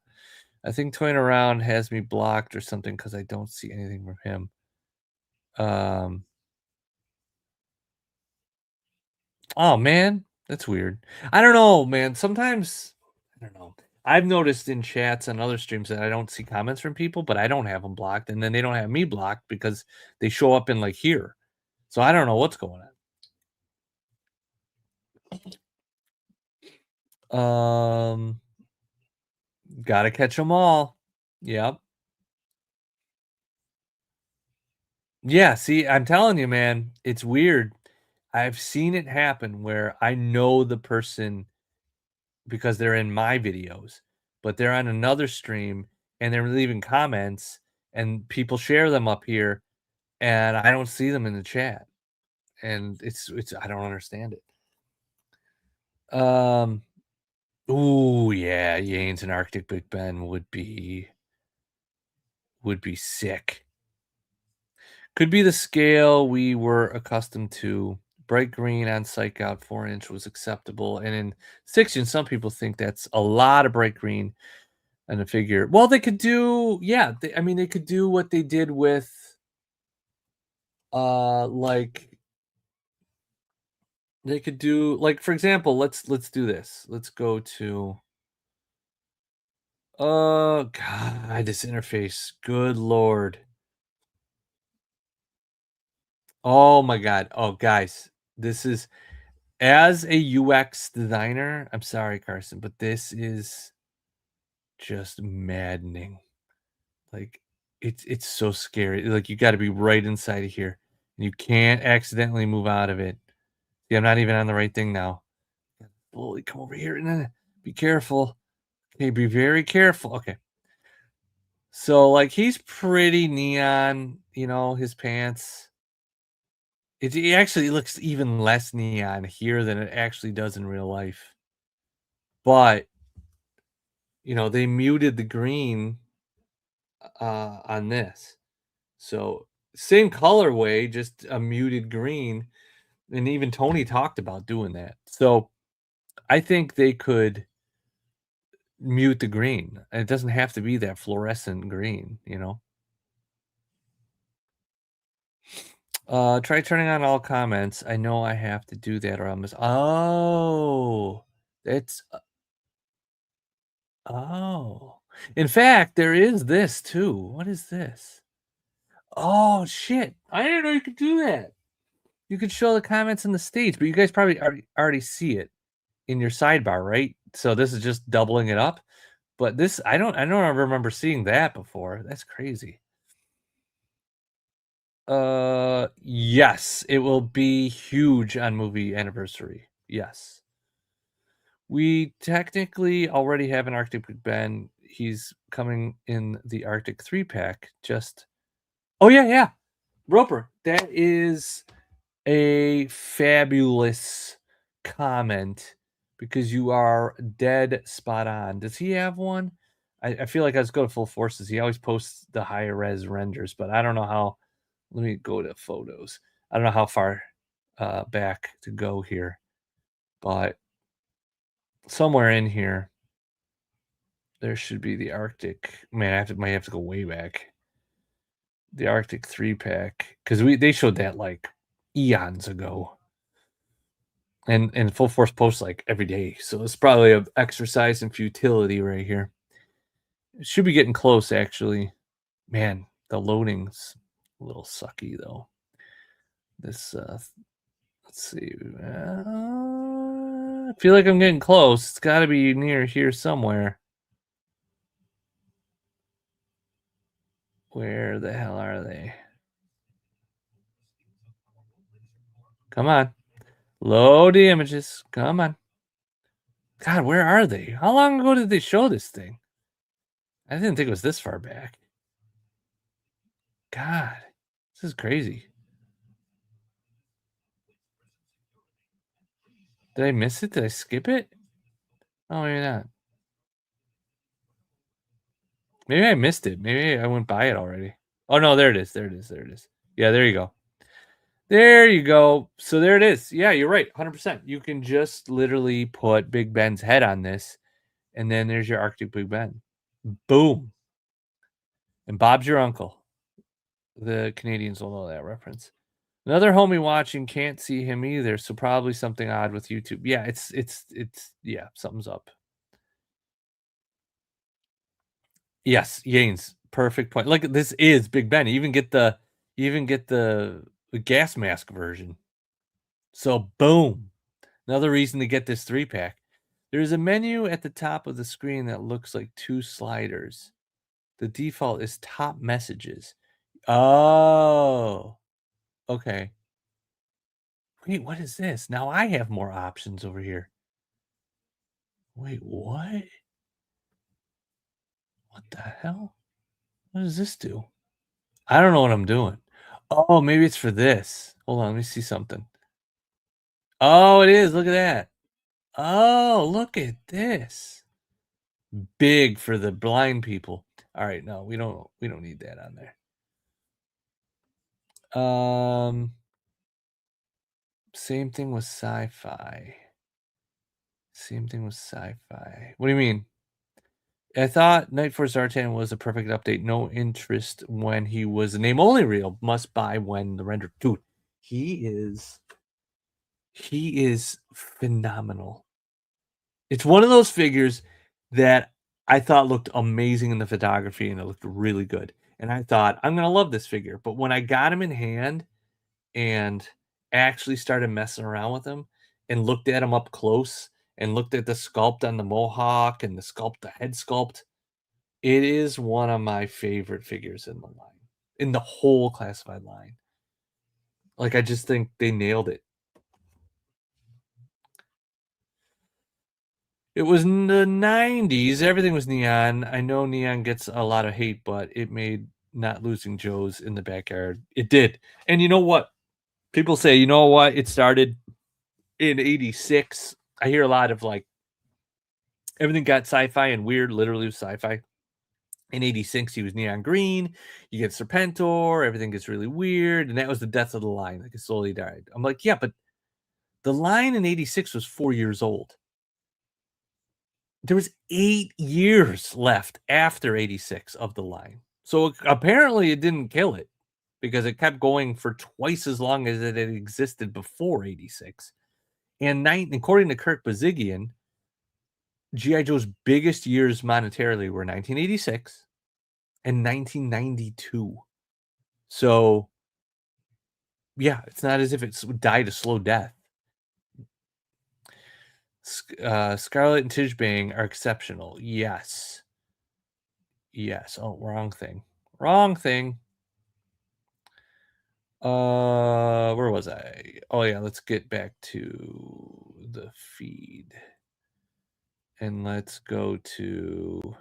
I think toying around has me blocked or something because I don't see anything from him. Oh man, that's weird. I don't know, man. Sometimes I don't know. I've noticed in chats and other streams that I don't see comments from people, but I don't have them blocked, and then they don't have me blocked because they show up in like here. So I don't know what's going on. Gotta catch them all. Yep. Yeah, see, I'm telling you, man, it's weird. I've seen it happen where I know the person because they're in my videos, but they're on another stream and they're leaving comments and people share them up here and I don't see them in the chat. And it's I don't understand it. Ooh, yeah, Yanes and Arctic Big Ben would be sick. Could be the scale we were accustomed to. Bright green on Psych Out 4-inch was acceptable. And in 6-inch, some people think that's a lot of bright green and a figure. Well, they could do, yeah. They could do what they did with Like they could do, like, for example, let's do this. Let's go to oh god, this interface. Good lord. Oh my god. Oh guys, this is, as a UX designer, I'm sorry, Carson, but this is just maddening. Like it's so scary. Like you got to be right inside of here. You can't accidentally move out of it. See, I'm not even on the right thing now. Slowly come over here and then be careful. Okay, be very careful. Okay. So like he's pretty neon, his pants. It actually looks even less neon here than it actually does in real life. But they muted the green on this. So same colorway, just a muted green. And even Tony talked about doing that. So I think they could mute the green. It doesn't have to be that fluorescent green. Try turning on all comments. I know I have to do that or I'll miss. Oh, it's oh. In fact, there is this too. What is this? Oh shit! I didn't know you could do that. You could show the comments in the stage, but you guys probably already see it in your sidebar, right? So this is just doubling it up. But this, I don't remember seeing that before. That's crazy. Yes, it will be huge on movie anniversary. Yes. We technically already have an Arctic Big Ben. He's coming in the Arctic 3-pack. Oh yeah, yeah. Roper, that is a fabulous comment because you are dead spot on. Does he have one? I feel like I was going to full forces. He always posts the higher res renders, but I don't know how. Let me go to photos. I don't know how far back to go here, but somewhere in here there should be the Arctic. Man, might have to go way back. The Arctic 3-pack because they showed that like eons ago. And full force posts like every day. So it's probably an exercise in futility right here. It should be getting close, actually. Man, the loading's a little sucky though. This let's see. I feel like I'm getting close. It's got to be near here somewhere. Where the hell are they? Come on. Load the images. Come on. God, where are they? How long ago did they show this thing? I didn't think it was this far back. God, this is crazy. Did I miss it? Did I skip it? Oh, maybe not. Maybe I missed it. Maybe I went by it already. Oh, no, there it is. There it is. There it is. Yeah, there you go. There you go. So there it is. Yeah, you're right. 100%. You can just literally put Big Ben's head on this, and then there's your Arctic Big Ben. Boom. And Bob's your uncle. The Canadians will know that reference. Another homie watching can't see him either, so probably something odd with YouTube. Yeah, it's yeah, something's up. Yes, Yanes, perfect point. Look, this is Big Ben. You even get the gas mask version. So boom, another reason to get this 3-pack. There's a menu at the top of the screen that looks like two sliders. The default is top messages. Oh, okay. Wait, what is this? Now I have more options over here. Wait, what? What the hell? What does this do? I don't know what I'm doing. Oh, maybe it's for this. Hold on, let me see something. Oh, it is. Look at that. Oh, look at this. Big for the blind people. All right, no, we don't need that on there. Same thing with sci-fi. Same thing with sci-fi. What do you mean? I thought Night for Zartan was a perfect update. No interest when he was a name-only reel. Must buy when the render. Dude, he is phenomenal. It's one of those figures that I thought looked amazing in the photography, and it looked really good. And I thought, I'm going to love this figure. But when I got him in hand and actually started messing around with him and looked at him up close and looked at the sculpt on the mohawk and the head sculpt, it is one of my favorite figures in the line, in the whole classified line. Like, I just think they nailed it. It was in the 90s. Everything was neon. I know neon gets a lot of hate, but it made not losing Joe's in the backyard. It did. And you know what? People say, you know what? It started in 86. I hear a lot of like, everything got sci-fi and weird, literally was sci-fi. In 86, he was neon green. You get Serpentor, everything gets really weird. And that was the death of the line. Like, it slowly died. I'm like, yeah, but the line in 86 was 4 years old. There was 8 years left after 86 of the line. So apparently it didn't kill it because it kept going for twice as long as it had existed before 86. And according to Kirk Bazigian, G.I. Joe's biggest years monetarily were 1986 and 1992. So, yeah, it's not as if it died a slow death. Scarlet and Tishbang are exceptional. Yes. Yes. Oh, wrong thing. Wrong thing. Where was I? Oh, yeah, let's get back to the feed. And let's go to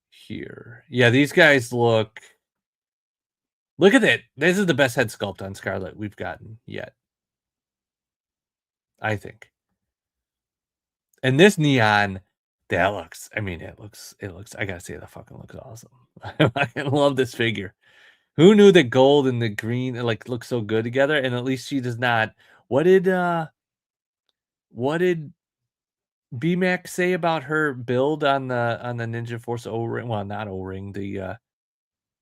here. Yeah, these guys look at it. This is the best head sculpt on Scarlet we've gotten yet, I think. And this neon, that looks, I mean, it looks, I gotta say, that fucking looks awesome. I love this figure. Who knew that gold and the green like look so good together? And at least she does not. What did BMAC say about her build on the Ninja Force O-ring? Well, not O-ring, the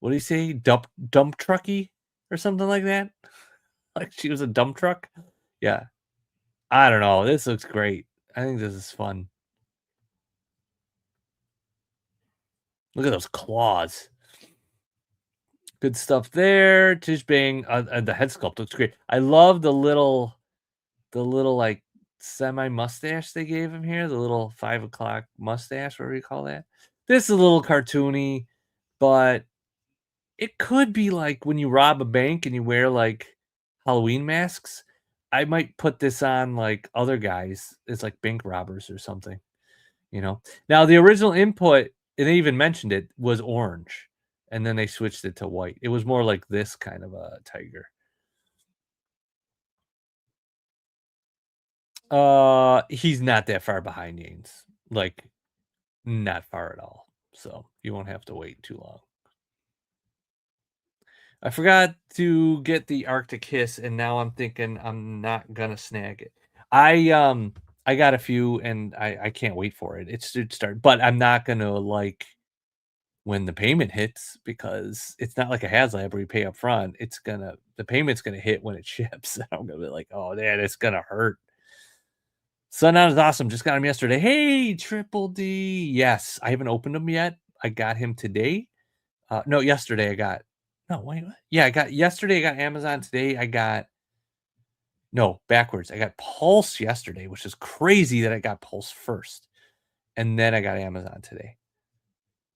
what do you say? Dump trucky or something like that? Like she was a dump truck? Yeah. I don't know. This looks great. I think this is fun. Look at those claws. Good stuff there. Tishbang, the head sculpt looks great. I love the little like semi mustache they gave him here. The little 5 o'clock mustache, whatever you call that. This is a little cartoony, but it could be like when you rob a bank and you wear like Halloween masks. I might put this on like other guys as like bank robbers or something, you know. Now the original input, and they even mentioned it, was orange, and then they switched it to white. It was more like this kind of a tiger. He's not that far behind Yanes. Like, not far at all. So you won't have to wait too long. I forgot to get the Arctic Hiss, and now I'm thinking I'm not gonna snag it. I got a few, and I can't wait for it. It should start, but I'm not gonna like when the payment hits because it's not like a HasLab where you pay up front. The payment's gonna hit when it ships. I'm gonna be like, oh man, it's gonna hurt. Sundown is awesome. Just got him yesterday. Hey, Triple D. Yes, I haven't opened him yet. I got him today. No, yesterday I got. No, wait, what? Yeah, yesterday. I got Amazon today. No, backwards. I got Pulse yesterday, which is crazy that I got Pulse first, and then I got Amazon today.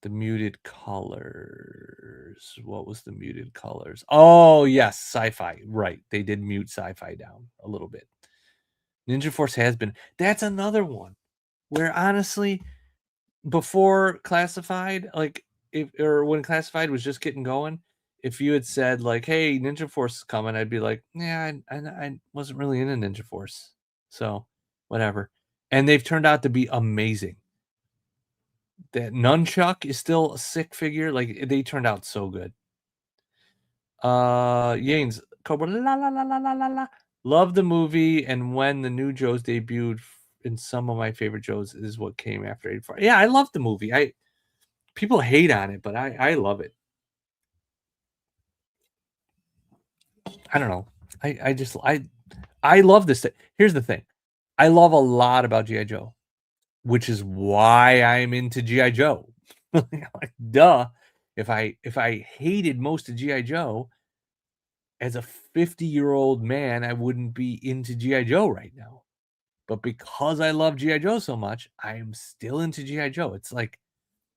The muted colors. What was the muted colors? Oh yes, sci-fi. Right, they did mute sci-fi down a little bit. Ninja Force has been. That's another one where honestly, before Classified, like when Classified was just getting going, if you had said like, "Hey, Ninja Force is coming," I'd be like, "Yeah, I wasn't really into Ninja Force, so whatever." And they've turned out to be amazing. That Nunchuck is still a sick figure. Like they turned out so good. Yanes, Cobra, la la la la la la la. Love the movie, and when the new Joes debuted in some of my favorite Joes is what came after 84. Yeah, I love the movie. People hate on it, but I love it. I don't know. I love this thing. Here's the thing. I love a lot about G.I. Joe, which is why I'm into G.I. Joe. Like, duh. If I hated most of G.I. Joe, as a 50-year-old man, I wouldn't be into G.I. Joe right now. But because I love G.I. Joe so much, I am still into G.I. Joe. It's like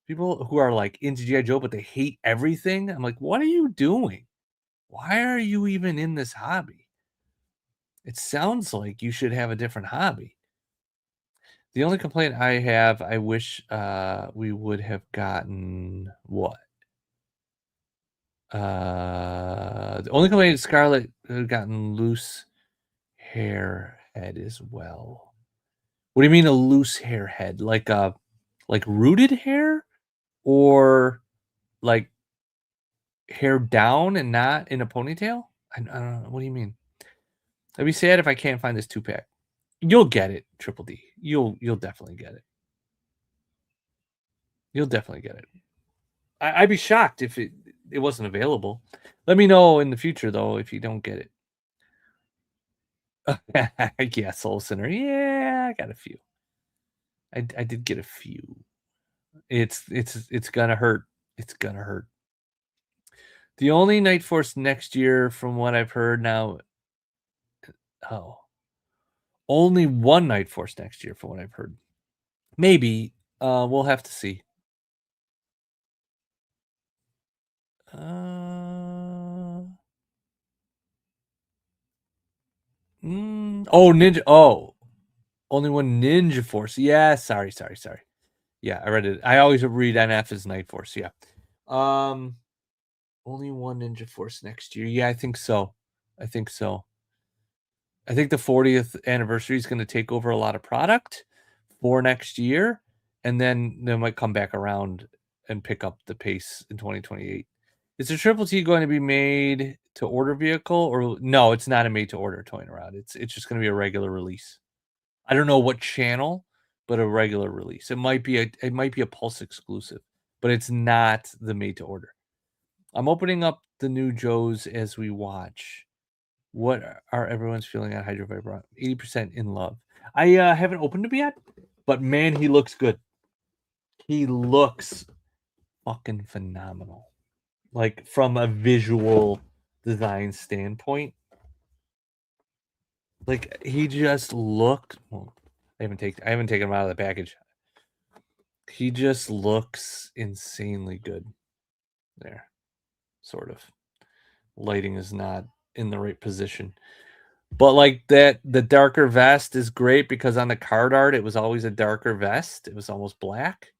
people who are like into G.I. Joe, but they hate everything. I'm like, what are you doing? Why are you even in this hobby? It sounds like you should have a different hobby. The only complaint I have, I wish we would have gotten what? The only complaint is Scarlett had gotten loose hair head as well. What do you mean a loose hair head? Like rooted hair, or like hair down and not in a ponytail? I don't know. What do you mean? I'd be sad if I can't find this 2-pack. You'll get it, Triple D. You'll definitely get it. You'll definitely get it. I'd be shocked if it wasn't available. Let me know in the future though if you don't get it. Yeah, Soul Sinner. Yeah, I got a few. I did get a few. It's gonna hurt. It's gonna hurt. The only Night Force next year, from what I've heard now. Oh, only one Night Force next year, from what I've heard. Maybe. We'll have to see. Oh, Ninja. Oh, only one Ninja Force. Yeah, sorry. Yeah, I read it. I always read NF as Night Force. Yeah. Only one Ninja Force next year. Yeah, I think so. I think the 40th anniversary is going to take over a lot of product for next year, and then they might come back around and pick up the pace in 2028. Is the Triple T going to be made to order vehicle, or no? It's not a made to order toying around. It's just going to be a regular release. I don't know what channel, but a regular release. It might be a Pulse exclusive, but it's not the made to order. I'm opening up the new Joes as we watch. What are everyone's feeling on Hydro Vibrant? 80% in love. I haven't opened him yet, but man, he looks good. He looks fucking phenomenal. Like from a visual design standpoint. Like he just looked. Well, I haven't taken him out of the package. He just looks insanely good. There, sort of. Lighting is not in the right position. But like that, the darker vest is great because on the card art, it was always a darker vest. It was almost black.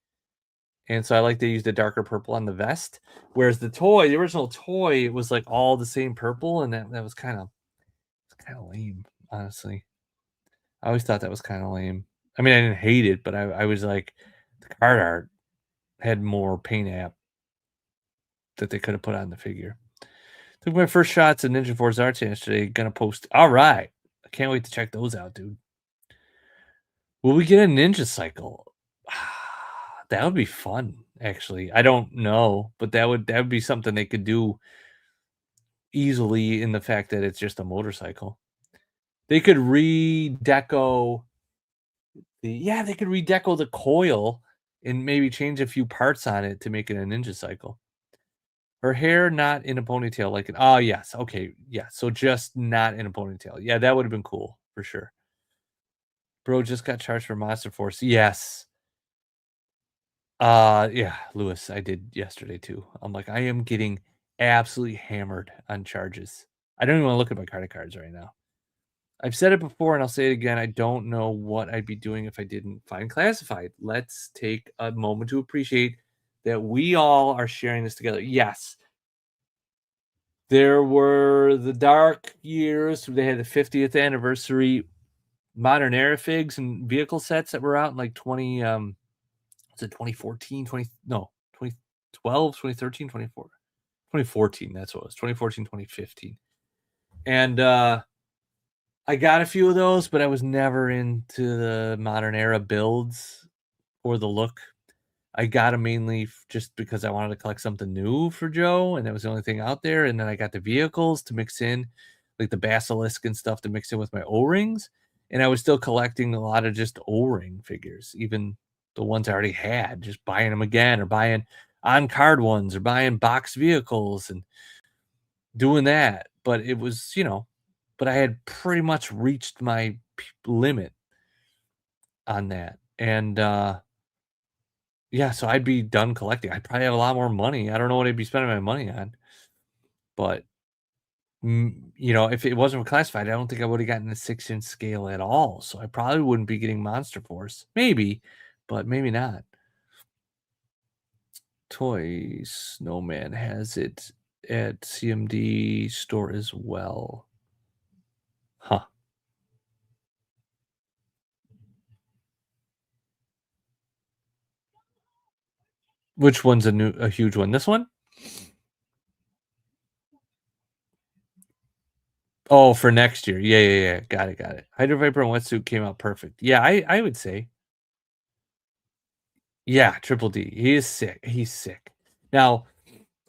And so I like they used a darker purple on the vest. Whereas the original toy, it was like all the same purple. And that was kind of lame, honestly. I always thought that was kind of lame. I mean, I didn't hate it, but I was like, the card art had more paint app that they could have put on the figure. Took my first shots at Ninja Force Arts yesterday. Gonna post. All right. I can't wait to check those out, dude. Will we get a ninja cycle? That would be fun, actually. I don't know, but that would be something they could do easily in the fact that it's just a motorcycle. They could redeco the coil and maybe change a few parts on it to make it a ninja cycle. Her hair not in a ponytail like it. Oh, yes. Okay. Yeah. So just not in a ponytail. Yeah, that would have been cool for sure. Bro just got charged for Monster Force. Yes. Yeah, Lewis, I did yesterday too. I'm like, I am getting absolutely hammered on charges. I don't even want to look at my credit cards right now. I've said it before and I'll say it again. I don't know what I'd be doing if I didn't find classified. Let's take a moment to appreciate that we all are sharing this together. Yes. There were the dark years. They had the 50th anniversary modern era figs and vehicle sets that were out in like 2014, 2012, 2013, 2014. That's what it was. 2014, 2015. And I got a few of those, but I was never into the modern era builds or the look. I got 'em mainly just because I wanted to collect something new for Joe, and that was the only thing out there, and then I got the vehicles to mix in, like the basilisk and stuff to mix in with my O-rings, and I was still collecting a lot of just O-ring figures, even the ones I already had, just buying them again or buying on-card ones or buying box vehicles and doing that, but it was, but I had pretty much reached my limit on that, and, yeah, so I'd be done collecting. I'd probably have a lot more money. I don't know what I'd be spending my money on, but, if it wasn't classified, I don't think I would have gotten a 6-inch scale at all, so I probably wouldn't be getting Monster Force. Maybe, but maybe not. Toy Snowman has it at CMD store as well. Huh. Which one's a huge one? This one? Oh, for next year. Yeah, yeah, yeah. Got it, got it. Hydro Viper and Wetsuit came out perfect. Yeah, I would say. Yeah, Triple D. He is sick. He's sick. Now,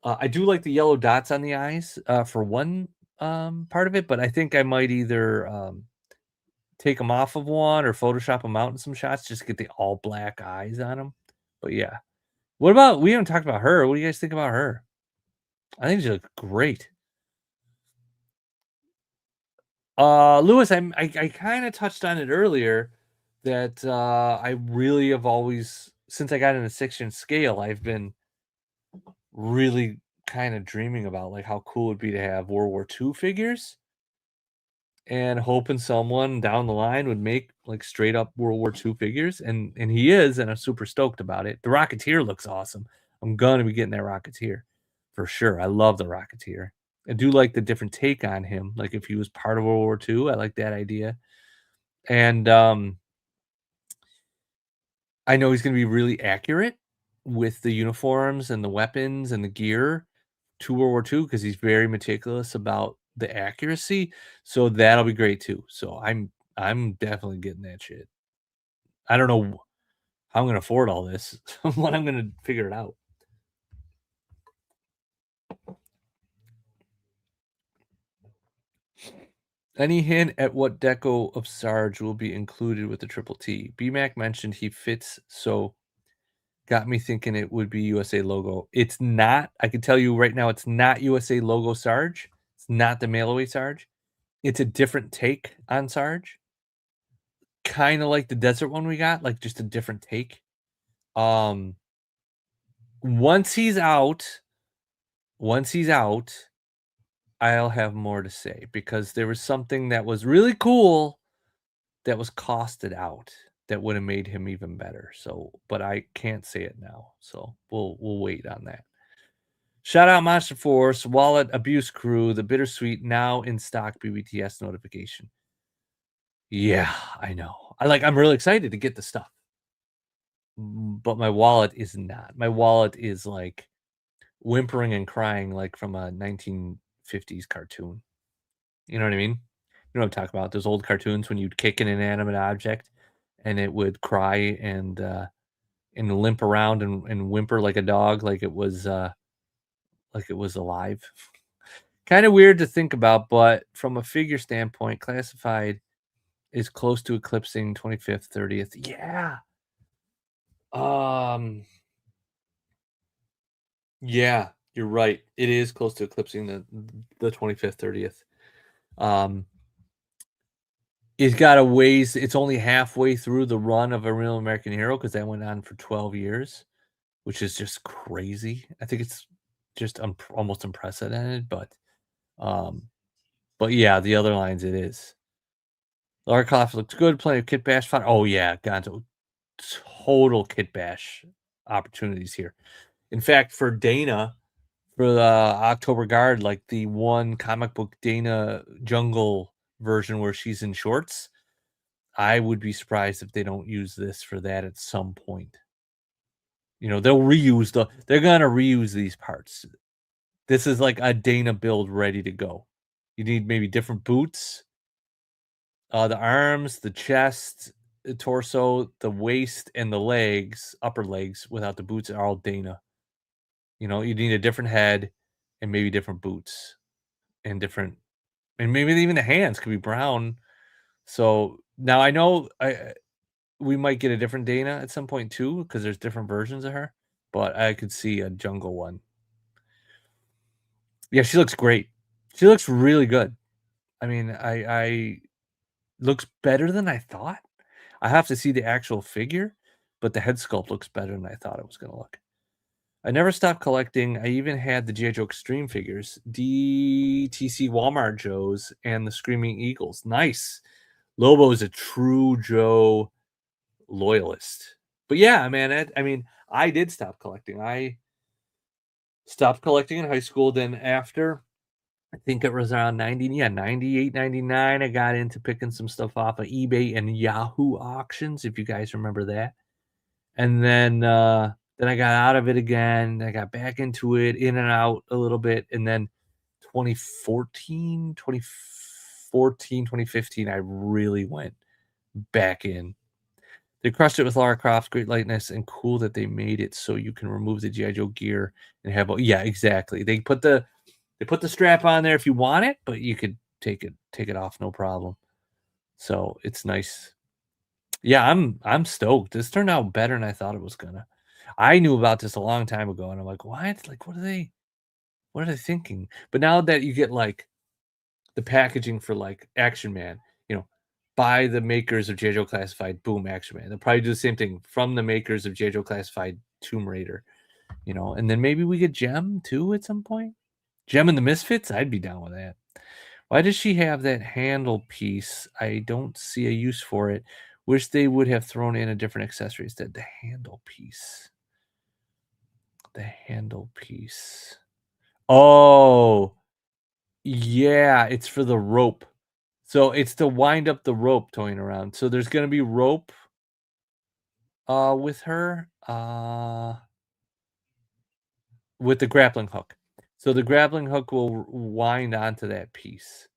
I do like the yellow dots on the eyes, for one, part of it, but I think I might either, take them off of one or Photoshop them out in some shots just to get the all black eyes on them. But yeah. What about we haven't talked about her. What do you guys think about her? I think she looks great. Lewis, I kinda touched on it earlier that, I really have always since I got into 6-inch scale, I've been really kinda dreaming about, like, how cool it'd be to have World War II figures and hoping someone down the line would make, like, straight up World War II figures, and he is, and I'm super stoked about it. The Rocketeer looks awesome. I'm gonna be getting that Rocketeer for sure. I love the Rocketeer. I do like the different take on him, like, if he was part of World War II, I like that idea, and, I know he's gonna be really accurate with the uniforms and the weapons and the gear to World War II because he's very meticulous about the accuracy, so that'll be great too. So I'm definitely getting that shit. I don't know how I'm gonna afford all this, but I'm gonna figure it out. Any hint at what deco of Sarge will be included with the Triple T? BMAC mentioned he fits, so got me thinking it would be USA logo. It's not. I can tell you right now, it's not USA logo Sarge. It's not the mail away Sarge. It's a different take on Sarge. Kind of like the desert one we got, like just a different take. Um, once he's out, once he's out, I'll have more to say because there was something that was really cool that was costed out that would have made him even better. So, but I can't say it now. So we'll wait on that. Shout out Monster Force, Wallet Abuse Crew, the Bittersweet now in stock BBTS notification. Yeah, I know. I'm really excited to get the stuff. But my wallet is not. My wallet is like whimpering and crying like from a 1950s cartoon. You know what I mean? You know what I'm talking about? Those old cartoons when you'd kick an inanimate object and it would cry and limp around and whimper like a dog, like it was alive. Kind of weird to think about, but from a figure standpoint, classified is close to eclipsing 25th, 30th. Yeah. Um, yeah, you're right. It is close to eclipsing the 25th, 30th. Um, it's got a ways. It's only halfway through the run of A Real American Hero because that went on for 12 years, which is just crazy. I think it's just almost unprecedented, um, but yeah, the other lines it is. Larkoff looks good. Plenty of Kit Bash fun. Oh yeah, Gonzo, total Kit Bash opportunities here. In fact, for Dana, for the October Guard, like the one comic book Dana Jungle version where she's in shorts, I would be surprised if they don't use this for that at some point. They're gonna reuse these parts. This is like a Dana build ready to go. You need maybe different boots, The arms, the chest, the torso, the waist, and the legs, upper legs, without the boots, are all Dana. You know, you need a different head and maybe different boots and different, and maybe even the hands could be brown. So now I know we might get a different Dana at some point too, because there's different versions of her. But I could see a jungle one. Yeah, she looks great. She looks really good. I mean, I looks better than I thought. I have to see the actual figure, but the head sculpt looks better than I thought it was going to look. I never stopped collecting. I even had the G.I. Joe Extreme figures, DTC Walmart Joes, and the Screaming Eagles. Nice. Lobo is a true Joe loyalist. But yeah, man, I mean, I did stop collecting. I stopped collecting in high school. Then after, I think it was around 98, 99, I got into picking some stuff off of eBay and Yahoo auctions, if you guys remember that. And then I got out of it again. I got back into it, in and out a little bit. And then 2014, 2015, I really went back in. They crushed it with Lara Croft, great lightness, and cool that they made it so you can remove the G.I. Joe gear and have, yeah, exactly. They put the strap on there if you want it, but you could take it off, no problem. So it's nice. Yeah, I'm stoked. This turned out better than I thought it was gonna. I knew about this a long time ago, and I'm like, what? Like, what are they thinking? But now that you get like the packaging for like Action Man, by the makers of J. Joe Classified, boom, Action Man. They'll probably do the same thing from the makers of J. Joe Classified, Tomb Raider, and then maybe we get Gem too at some point. Gem and the Misfits, I'd be down with that. Why does she have that handle piece? I don't see a use for it. Wish they would have thrown in a different accessory instead. The handle piece. The handle piece. Oh, yeah, it's for the rope. So it's to wind up the rope toying around. So there's going to be rope with her with the grappling hook. So the grappling hook will wind onto that piece.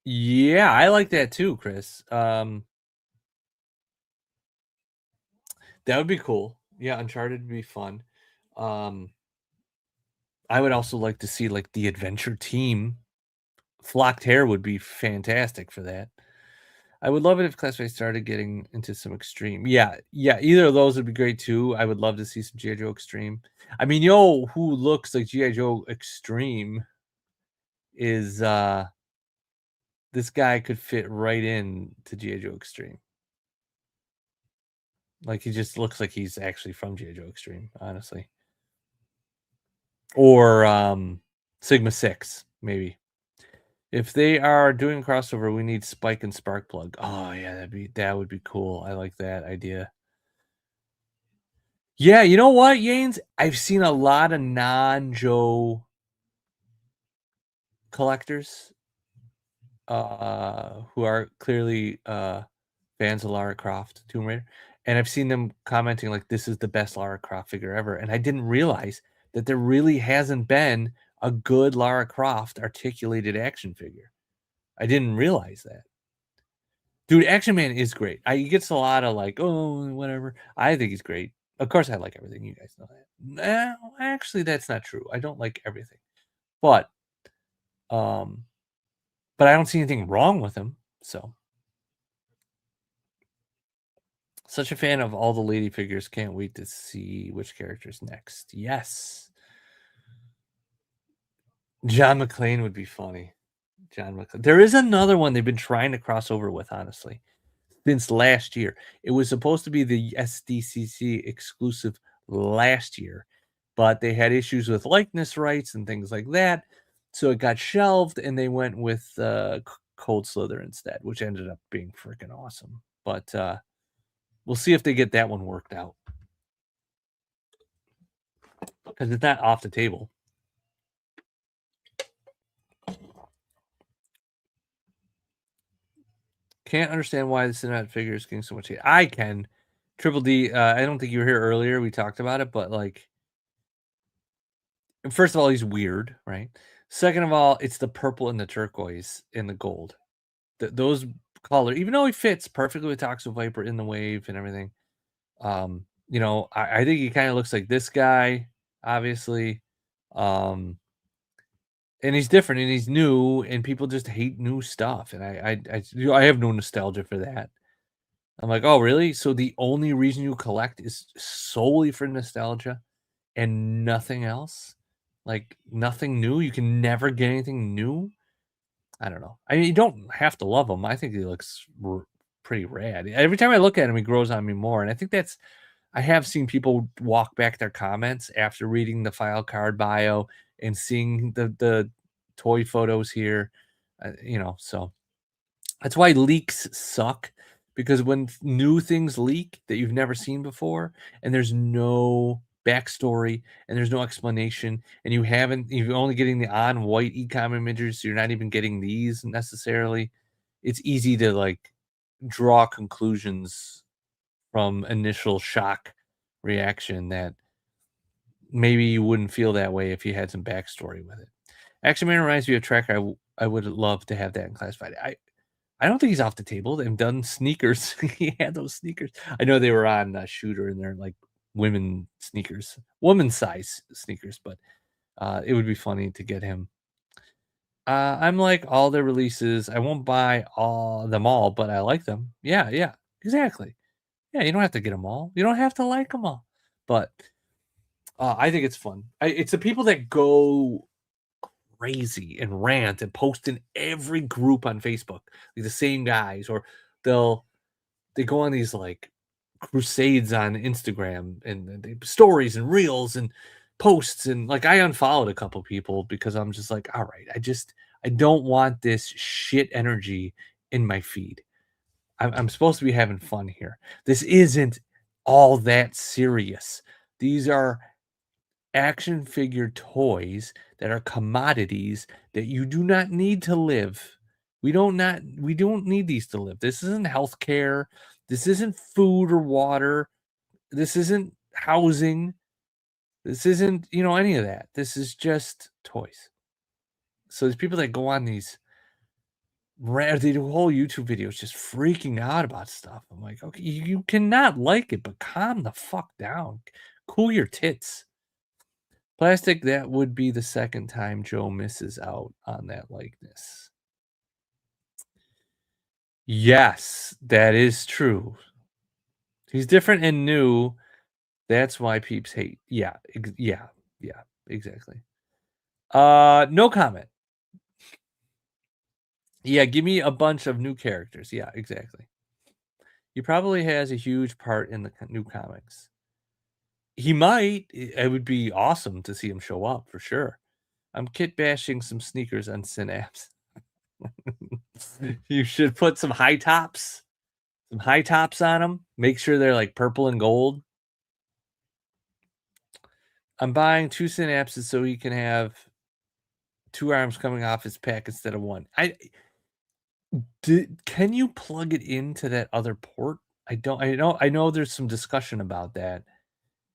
Yeah, I like that too, Chris. That would be cool. Yeah, Uncharted would be fun. I would also like to see like the adventure team. Flocked hair would be fantastic for that. I would love it if Classified started getting into some extreme. Yeah, either of those would be great too. I would love to see some G.I. Joe Extreme. I mean, who looks like G.I. Joe Extreme is this guy could fit right in to G.I. Joe Extreme. Like, he just looks like he's actually from G.I. Joe Extreme, honestly. Or Sigma 6, maybe. If they are doing crossover, we need Spike and Sparkplug. Oh yeah, that would be cool. I like that idea. Yeah, you know what, Yanes? I've seen a lot of non-Joe collectors who are clearly fans of Lara Croft, Tomb Raider, and I've seen them commenting like this is the best Lara Croft figure ever. And I didn't realize that there really hasn't been a good Lara Croft articulated action figure. I didn't realize that. Dude, Action Man is great. He gets a lot of like, oh, whatever. I think he's great. Of course, I like everything. You guys know that. No, actually, that's not true. I don't like everything, but I don't see anything wrong with him. So, such a fan of all the lady figures. Can't wait to see which characters next. Yes, John McClane would be funny. John McClane. There is another one they've been trying to cross over with, honestly, since last year. It was supposed to be the SDCC exclusive last year, but they had issues with likeness rights and things like that. So it got shelved and they went with Cold Slither instead, which ended up being freaking awesome. But we'll see if they get that one worked out. Because it's not off the table. Can't understand why the cinematic figure is getting so much hate. I can. Triple D, I don't think you were here earlier. We talked about it, but like, First of all, he's weird, right? Second of all, it's the purple and the turquoise and the gold. Those color, even though he fits perfectly with Toxic Viper in the wave and everything, I think he kind of looks like this guy, obviously. And he's different and he's new, and people just hate new stuff. And I have no nostalgia for that. I'm like, oh, really? So the only reason you collect is solely for nostalgia and nothing else? Like nothing new? You can never get anything new? I don't know. I mean, you don't have to love him. I think he looks pretty rad. Every time I look at him, he grows on me more. And I think I have seen people walk back their comments after reading the file card bio and seeing the toy photos here. So that's why leaks suck, because when new things leak that you've never seen before and there's no backstory and there's no explanation, and you're only getting the on white ecom images, so you're not even getting these necessarily, it's easy to like draw conclusions from initial shock reaction that maybe you wouldn't feel that way if you had some backstory with it. Action Man reminds me of a track I would love to have that in Classified. I don't think he's off the table. They've done sneakers. He had those sneakers. I know they were on Shooter, and they're like women sneakers, woman size sneakers, but it would be funny to get him. I'm like all their releases. I won't buy them all, but I like them. Yeah, exactly. Yeah, you don't have to get them all. You don't have to like them all, but I think it's fun. It's the people that go crazy and rant and post in every group on Facebook, like the same guys, or they go on these like crusades on Instagram and stories and reels and posts, and like I unfollowed a couple people because I'm just like, all right, I don't want this shit energy in my feed. I'm supposed to be having fun here. This isn't all that serious. These are action figure toys that are commodities that you do not need to live. We don't need these to live. This isn't healthcare. This isn't food or water. This isn't housing. This isn't, any of that. This is just toys. So there's people that go on these they do whole YouTube videos just freaking out about stuff. I'm like, okay, you cannot like it, but calm the fuck down. Cool your tits. Plastic, that would be the second time Joe misses out on that likeness. Yes, that is true. He's different and new. That's why peeps hate. Yeah, exactly. No comment. Yeah, give me a bunch of new characters. Yeah, exactly. He probably has a huge part in the new comics. He might. It would be awesome to see him show up for sure. I'm kit bashing some sneakers on Synapse. You should put some high tops on them. Make sure they're like purple and gold. I'm buying 2 Synapses so he can have 2 arms coming off his pack instead of 1. Can you plug it into that other port? I know there's some discussion about that,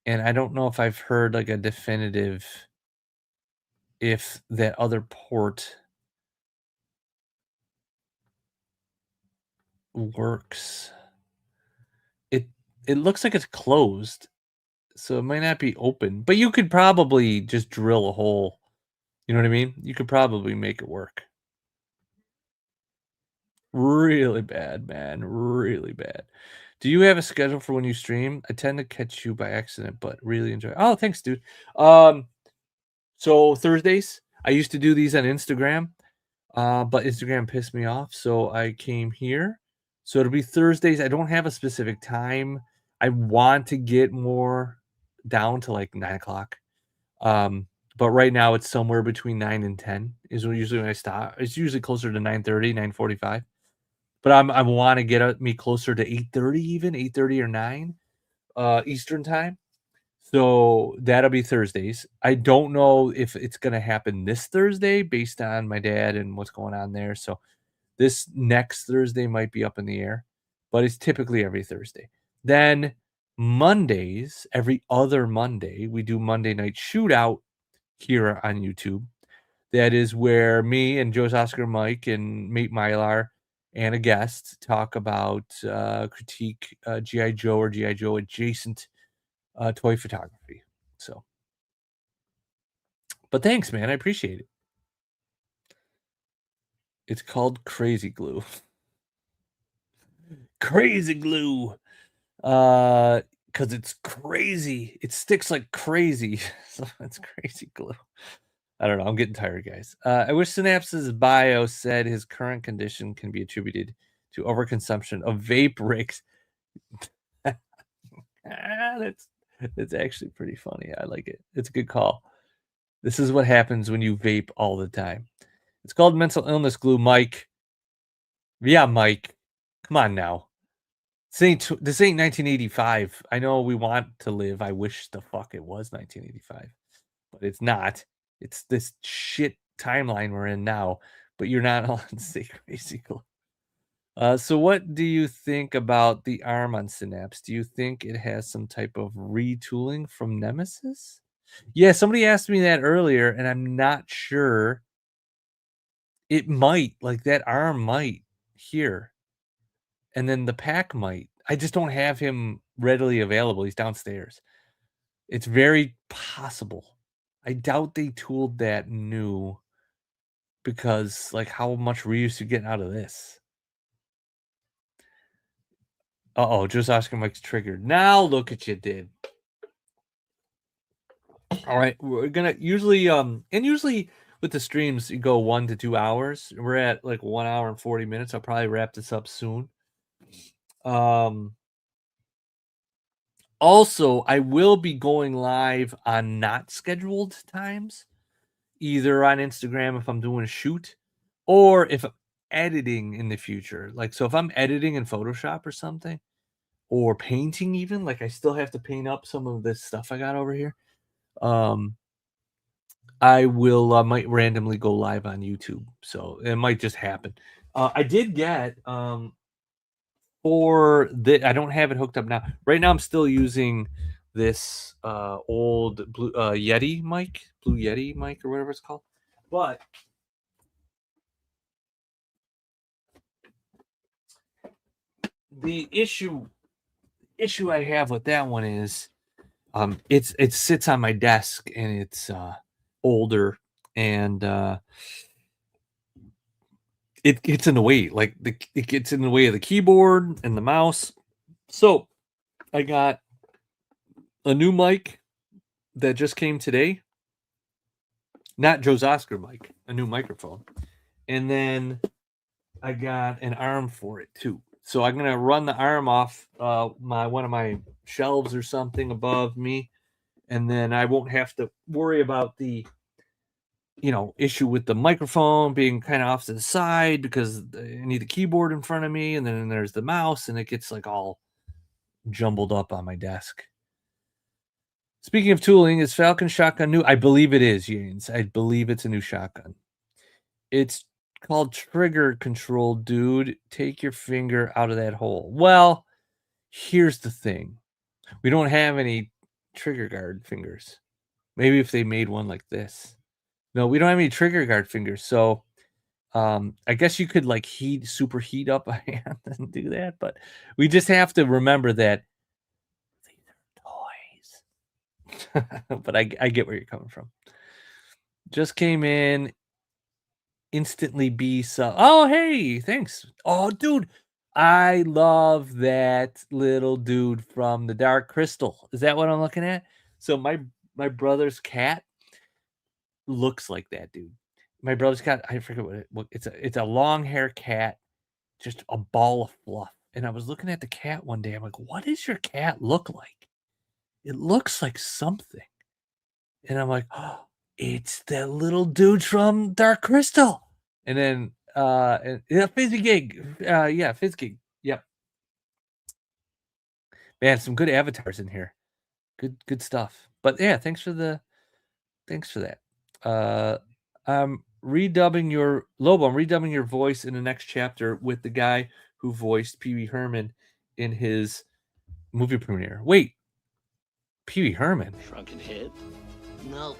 and I don't know if I've heard like a definitive if that other port works. It looks like it's closed, so it might not be open, but you could probably just drill a hole. You know what I mean? You could probably make it work. Really bad, man. Really bad. Do you have a schedule for when you stream? I tend to catch you by accident, but really enjoy. Oh, thanks, dude. So Thursdays, I used to do these on Instagram, but Instagram pissed me off, so I came here. So it'll be Thursdays. I don't have a specific time. I want to get more down to like 9 o'clock. But right now it's somewhere between 9 and 10 is usually when I stop. It's usually closer to 9:30, 9:45. But I want to get me closer to 8:30, even 8:30 or 9 Eastern time. So that'll be Thursdays. I don't know if it's going to happen this Thursday based on my dad and what's going on there. So this next Thursday might be up in the air, but it's typically every Thursday. Then Mondays, every other Monday, we do Monday Night Shootout here on YouTube. That is where me and Joe's Oscar Mike and Mate Mylar and a guest talk about critique G.I. Joe or G.I. Joe adjacent toy photography. So, but thanks, man. I appreciate it. It's called Crazy Glue. Crazy glue. Because it's crazy. It sticks like crazy. So it's crazy glue. I don't know. I'm getting tired, guys. I wish Synapse's bio said his current condition can be attributed to overconsumption of vape rigs. That's actually pretty funny. I like it. It's a good call. This is what happens when you vape all the time. It's called mental illness glue, Mike. Yeah, Mike. Come on now. This ain't 1985. I know we want to live. I wish the fuck it was 1985, but it's not. It's this shit timeline we're in now. But you're not allowed to say crazy glue. So what do you think about the arm on Synapse? Do you think it has some type of retooling from Nemesis? Yeah, somebody asked me that earlier, and I'm not sure. It might, like that arm might here. And then the pack might. I just don't have him readily available. He's downstairs. It's very possible. I doubt they tooled that new because, like, how much reuse you getting out of this? Uh-oh, just Oscar Mike's triggered. Now look at you did. All right, we're gonna usually with the streams you go 1 to 2 hours. We're at like 1 hour and 40 minutes. I'll probably wrap this up soon. Also, I will be going live on not scheduled times, either on Instagram if I'm doing a shoot, or if I'm editing in the future. Like, so if I'm editing in Photoshop or something, or painting even, like I still have to paint up some of this stuff I got over here. I will might randomly go live on YouTube, so it might just happen. I did get for the I don't have it hooked up now. Right now, I'm still using this old blue Yeti mic, Blue Yeti mic or whatever it's called. But the issue I have with that one is it sits on my desk and it's older and it gets in the way, like it gets in the way of the keyboard and the mouse. So I got a new mic that just came today. Not Joe's Oscar mic, a new microphone. And then I got an arm for it too. So I'm gonna run the arm off one of my shelves or something above me, and then I won't have to worry about the issue with the microphone being kind of off to the side because I need the keyboard in front of me, and then there's the mouse, and it gets like all jumbled up on my desk. Speaking of tooling, is Falcon shotgun new? I believe it is, Yanes. I believe it's a new shotgun. It's called trigger control, dude. Take your finger out of that hole. Well, here's the thing. We don't have any trigger guard fingers. Maybe if they made one like this. No, we don't have any trigger guard fingers. So I guess you could like superheat up a hand and do that, but we just have to remember that these are toys. But I get where you're coming from. Just came in. Instantly be so. Oh, hey, thanks. Oh, dude, I love that little dude from the Dark Crystal. Is that what I'm looking at? So my brother's cat looks like that dude. My brother's cat, I forget what it's a long hair cat, just a ball of fluff. And I was looking at the cat one day. I'm like, what does your cat look like? It looks like something. And I'm like, oh, it's that little dude from Dark Crystal. And then Fizzy Gig. Yeah, Fizz Gig. Yep. Man, some good avatars in here. Good stuff. But yeah, thanks for that. I'm redubbing your Lobo. I'm redubbing your voice in the next chapter with the guy who voiced Pee Wee Herman in his movie premiere. Wait, Pee Wee Herman? Shrunken head? No.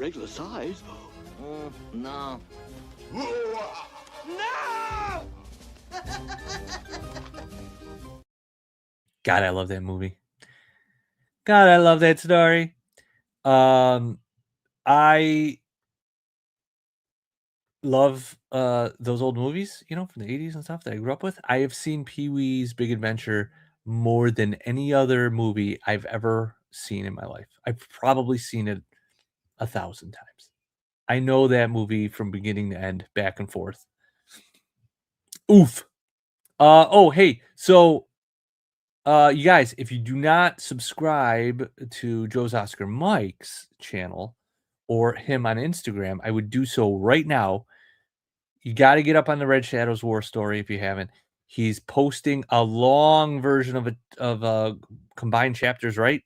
regular size. No. No! God, I love that movie. God, I love that story. I love those old movies, you know, from the 80s and stuff that I grew up with. I have seen Pee-wee's Big Adventure more than any other movie I've ever seen in my life. I've probably seen it 1,000 times. I know that movie from beginning to end, back and forth. Oof. Oh, hey, so you guys, if you do not subscribe to Joe's Oscar Mike's channel or him on Instagram, I would do so right now. You got to get up on the Red Shadows War story if you haven't. He's posting a long version of combined chapters, right?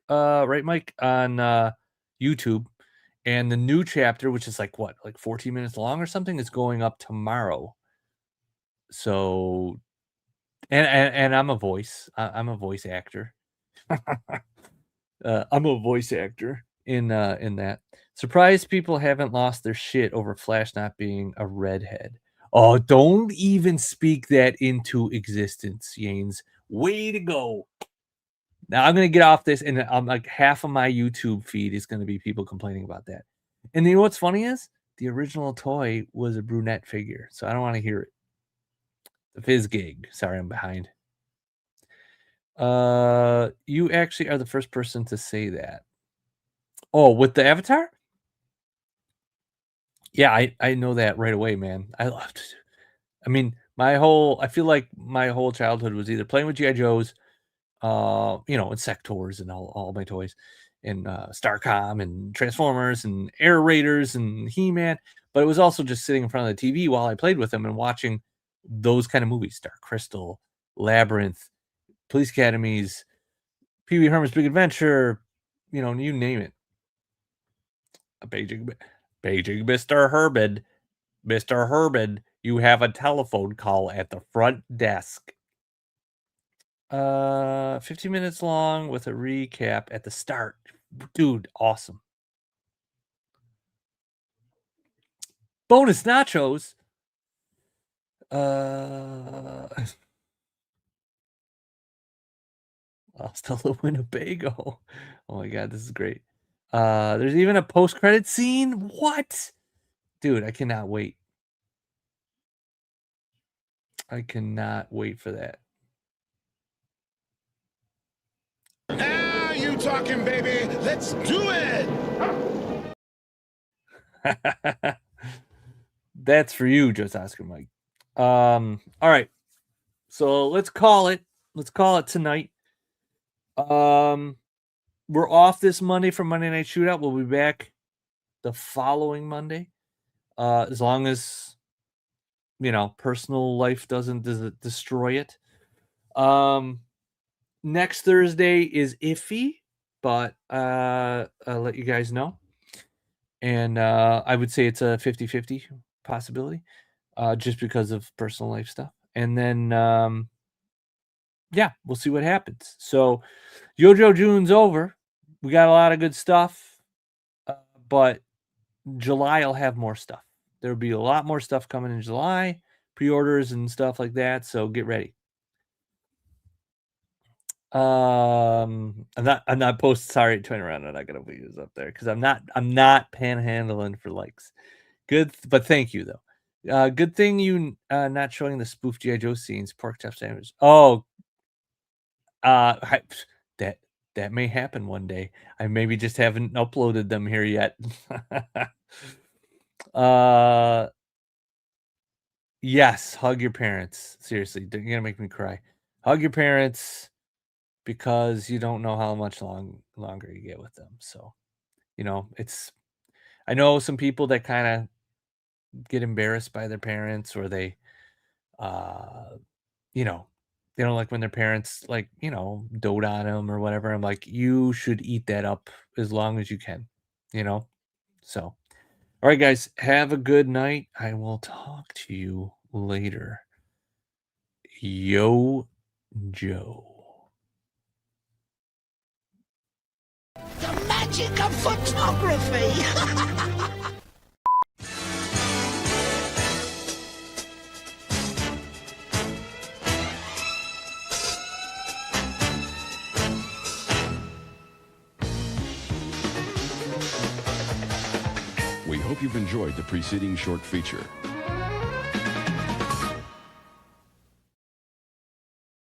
Right, Mike, on YouTube. And the new chapter, which is like 14 minutes long or something, is going up tomorrow. So, and I'm a voice. I'm a voice actor. I'm a voice actor in that. Surprised people haven't lost their shit over Flash not being a redhead. Oh, don't even speak that into existence, Yanes. Way to go. Now I'm gonna get off this, and I'm like half of my YouTube feed is gonna be people complaining about that. And you know what's funny is the original toy was a brunette figure, so I don't want to hear it. The Fizz gig. Sorry, I'm behind. You actually are the first person to say that. Oh, with the Avatar? Yeah, I know that right away, man. I loved it. I mean, I feel like my whole childhood was either playing with G.I. Joes, you know, and Sectors and all my toys, and Starcom and Transformers and Air Raiders and He-Man, but it was also just sitting in front of the TV while I played with them and watching those kind of movies: Dark Crystal, Labyrinth, Police Academies, Pee Wee Herman's Big Adventure, you know, you name it. Paging Mr. Herbert. Mr. Herbert, you have a telephone call at the front desk. 15 minutes long with a recap at the start. Dude, awesome. Bonus nachos. Hasta the Winnebago. Oh my god, this is great. There's even a post-credit scene. What? Dude, I cannot wait. I cannot wait for that. Now you talking, baby. Let's do it. That's for you, Joe's Oscar Mike. All right. So let's call it. Let's call it tonight. We're off this Monday for Monday Night Shootout. We'll be back the following Monday. As long as you know, personal life doesn't destroy it. Next Thursday is iffy, but I'll let you guys know. And I would say it's a 50-50 possibility, just because of personal life stuff. And then yeah, we'll see what happens. So Yojo June's over. We got a lot of good stuff, but July will have more stuff. There'll be a lot more stuff coming in July, pre-orders and stuff like that. So get ready. I'm not posting. Sorry, turn around. I'm not gonna put this up there because I'm not panhandling for likes. Good, but thank you though. Good thing you not showing the spoof G.I. Joe scenes, pork chop sandwich. Oh, that may happen one day. I maybe just haven't uploaded them here yet. Yes, hug your parents. Seriously, you're gonna make me cry. Hug your parents because you don't know how much longer you get with them. So, you know, I know some people that kind of get embarrassed by their parents, or they, you know, they don't like when their parents, like, you know, dote on them or whatever. I'm like, you should eat that up as long as you can, you know? So, all right, guys, have a good night. I will talk to you later. Yo, Joe. The magic magic of photography. We hope you've enjoyed the preceding short feature.